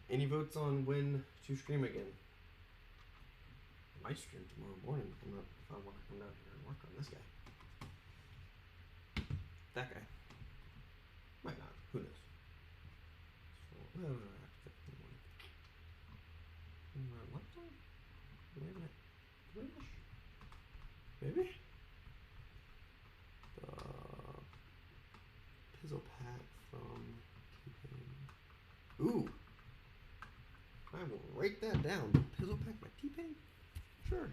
Any votes on when to stream again? I might stream tomorrow morning if I want to come down here and work on this guy. That guy. Might not. Who knows? So, what do I have to fix in the morning? My laptop? Maybe not. Maybe? The Pizzle Pack from T-Pain. Ooh! I will write that down. Pizzle Pack by T-Pain? Sure.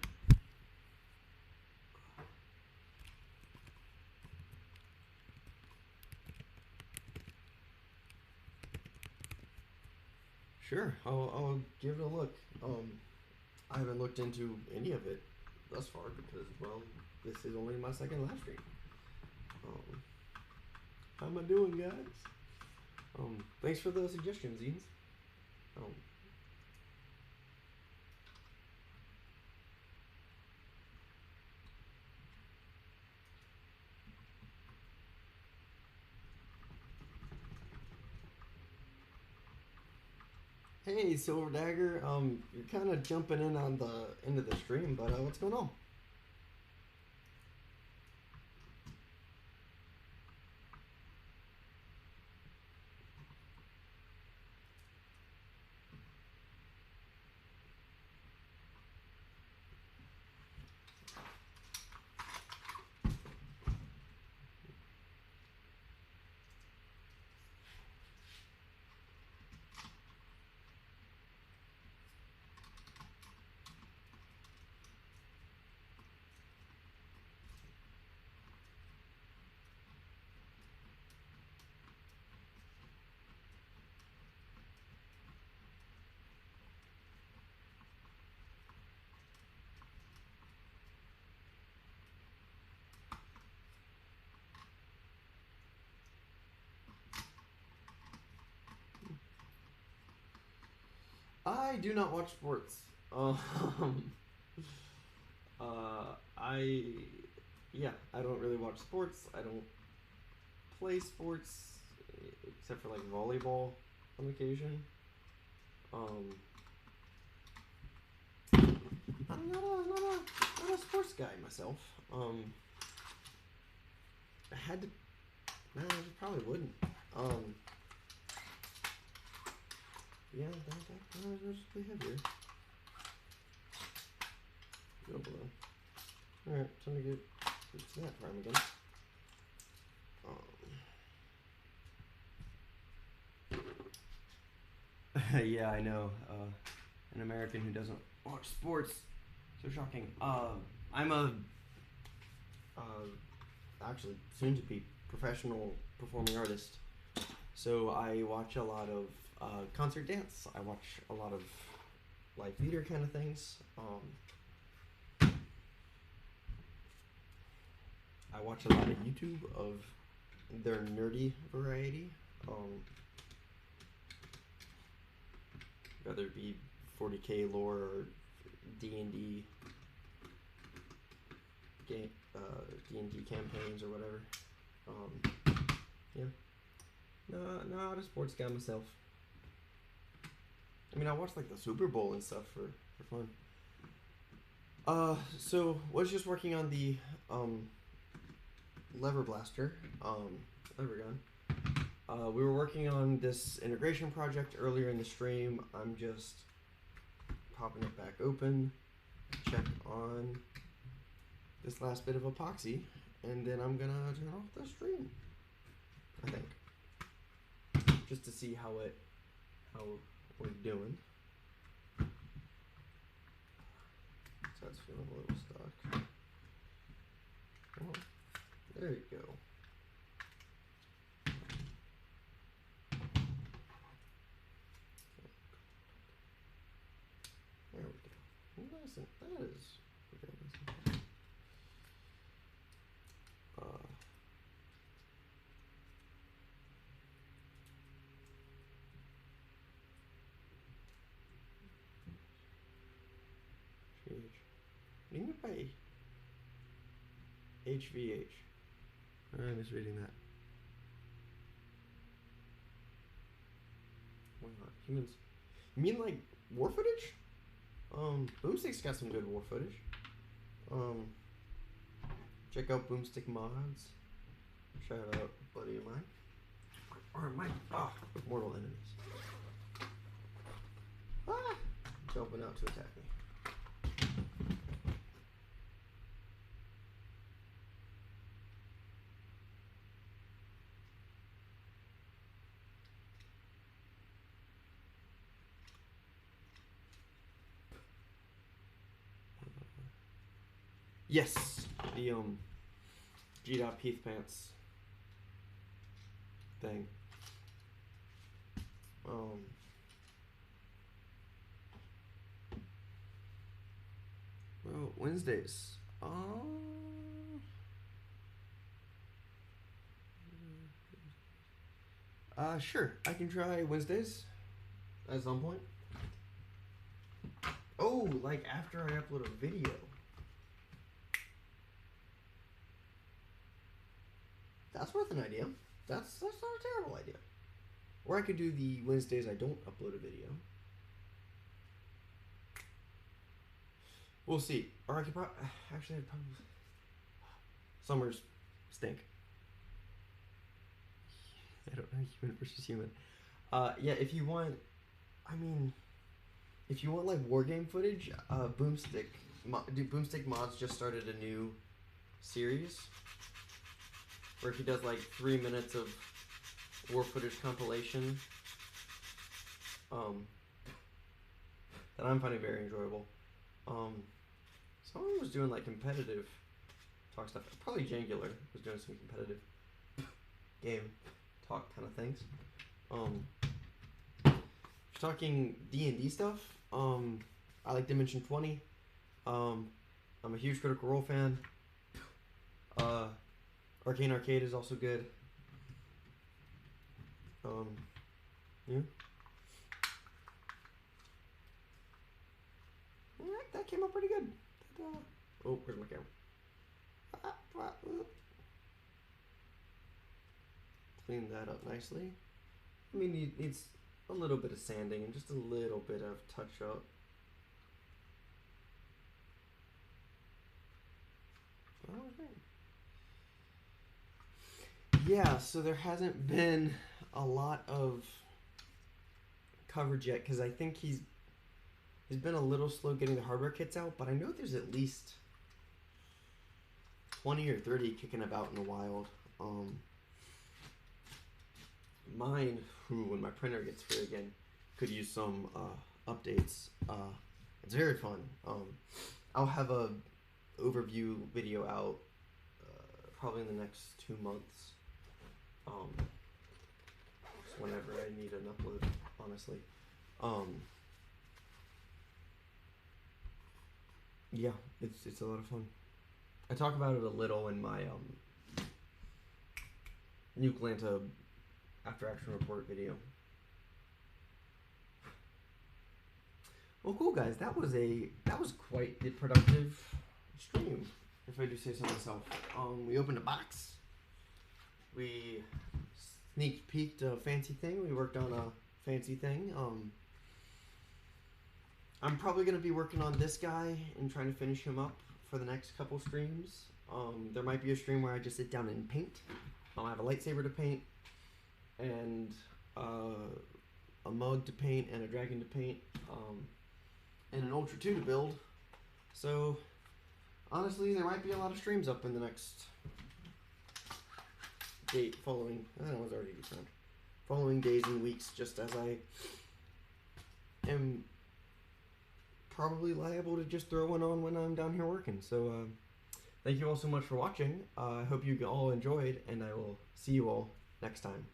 Sure, I'll give it a look. I haven't looked into any of it thus far because, well, this is only my second live stream. How am I doing, guys? Thanks for the suggestions, Zines. Hey, Silver Dagger. You're kind of jumping in on the end of the stream, but what's going on? I do not watch sports. I don't really watch sports. I don't play sports except for like volleyball on occasion. I'm not a sports guy myself. I had to. No, I probably wouldn't. Yeah, that's pretty heavier. Go below. Alright, time to get snap prime again. Yeah, I know. An American who doesn't watch sports. So shocking. I'm a actually soon to be professional performing artist. So I watch a lot of concert dance. I watch a lot of live theater kind of things. I watch a lot of YouTube of their nerdy variety. Whether it be 40k lore or D&D game, D&D campaigns or whatever. Yeah. No, not a sports guy myself. I mean, I watch like the Super Bowl and stuff for fun. So was just working on the lever blaster, lever gun. We were working on this integration project earlier in the stream. I'm just popping it back open, check on this last bit of epoxy, and then I'm gonna turn off the stream, I think. Just to see how we're doing. So that's feeling a little stuck. Oh, there you go. That is. What do you mean by HVH? I'm misreading that. Why not? Humans. You mean like war footage? Boomstick's got some good war footage. Check out Boomstick Mods. Shout out a buddy of mine. Or my mortal enemies. Ah! Jumping out to attack me. Yes, the G-Dop Heath Pants thing. Well, Wednesdays. Sure, I can try Wednesdays at some point. Oh, like after I upload a video. That's worth an idea. That's not a terrible idea. Or I could do the Wednesdays I don't upload a video. We'll see. Or I could probably... Actually, I'd probably... Summers stink. I don't know, human versus human. Yeah, if you want... I mean... If you want, like, war game footage, Boomstick Mods just started a new series where he does, like, 3 minutes of war footage compilation that I'm finding very enjoyable. Someone was doing, like, competitive talk stuff. Probably Jangular was doing some competitive game talk kind of things. Talking D&D stuff, I like Dimension 20. I'm a huge Critical Role fan. Arcane Arcade is also good. Yeah. That came out pretty good. Oh, where's my camera? Clean that up nicely. I mean, it needs a little bit of sanding and just a little bit of touch up. Okay. Yeah, so there hasn't been a lot of coverage yet because I think he's been a little slow getting the hardware kits out, but I know there's at least 20 or 30 kicking about in the wild. Mine, when my printer gets free again, could use some updates. It's very fun. I'll have a overview video out probably in the next 2 months. Just whenever I need an upload, honestly. Yeah, it's a lot of fun. I talk about it a little in my New Glanta after action report video. Well, cool guys, that was quite the productive stream, if I do say so myself. We opened a box. We sneak peeked a fancy thing. We worked on a fancy thing. I'm probably gonna be working on this guy and trying to finish him up for the next couple streams. There might be a stream where I just sit down and paint. I have a lightsaber to paint, and a mug to paint, and a dragon to paint, and an Ultra 2 to build. So, honestly, there might be a lot of streams up in the next date following. I don't know, it's already confirmed. Following days and weeks, just as I am probably liable to just throw one on when I'm down here working. So, thank you all so much for watching. I hope you all enjoyed, and I will see you all next time.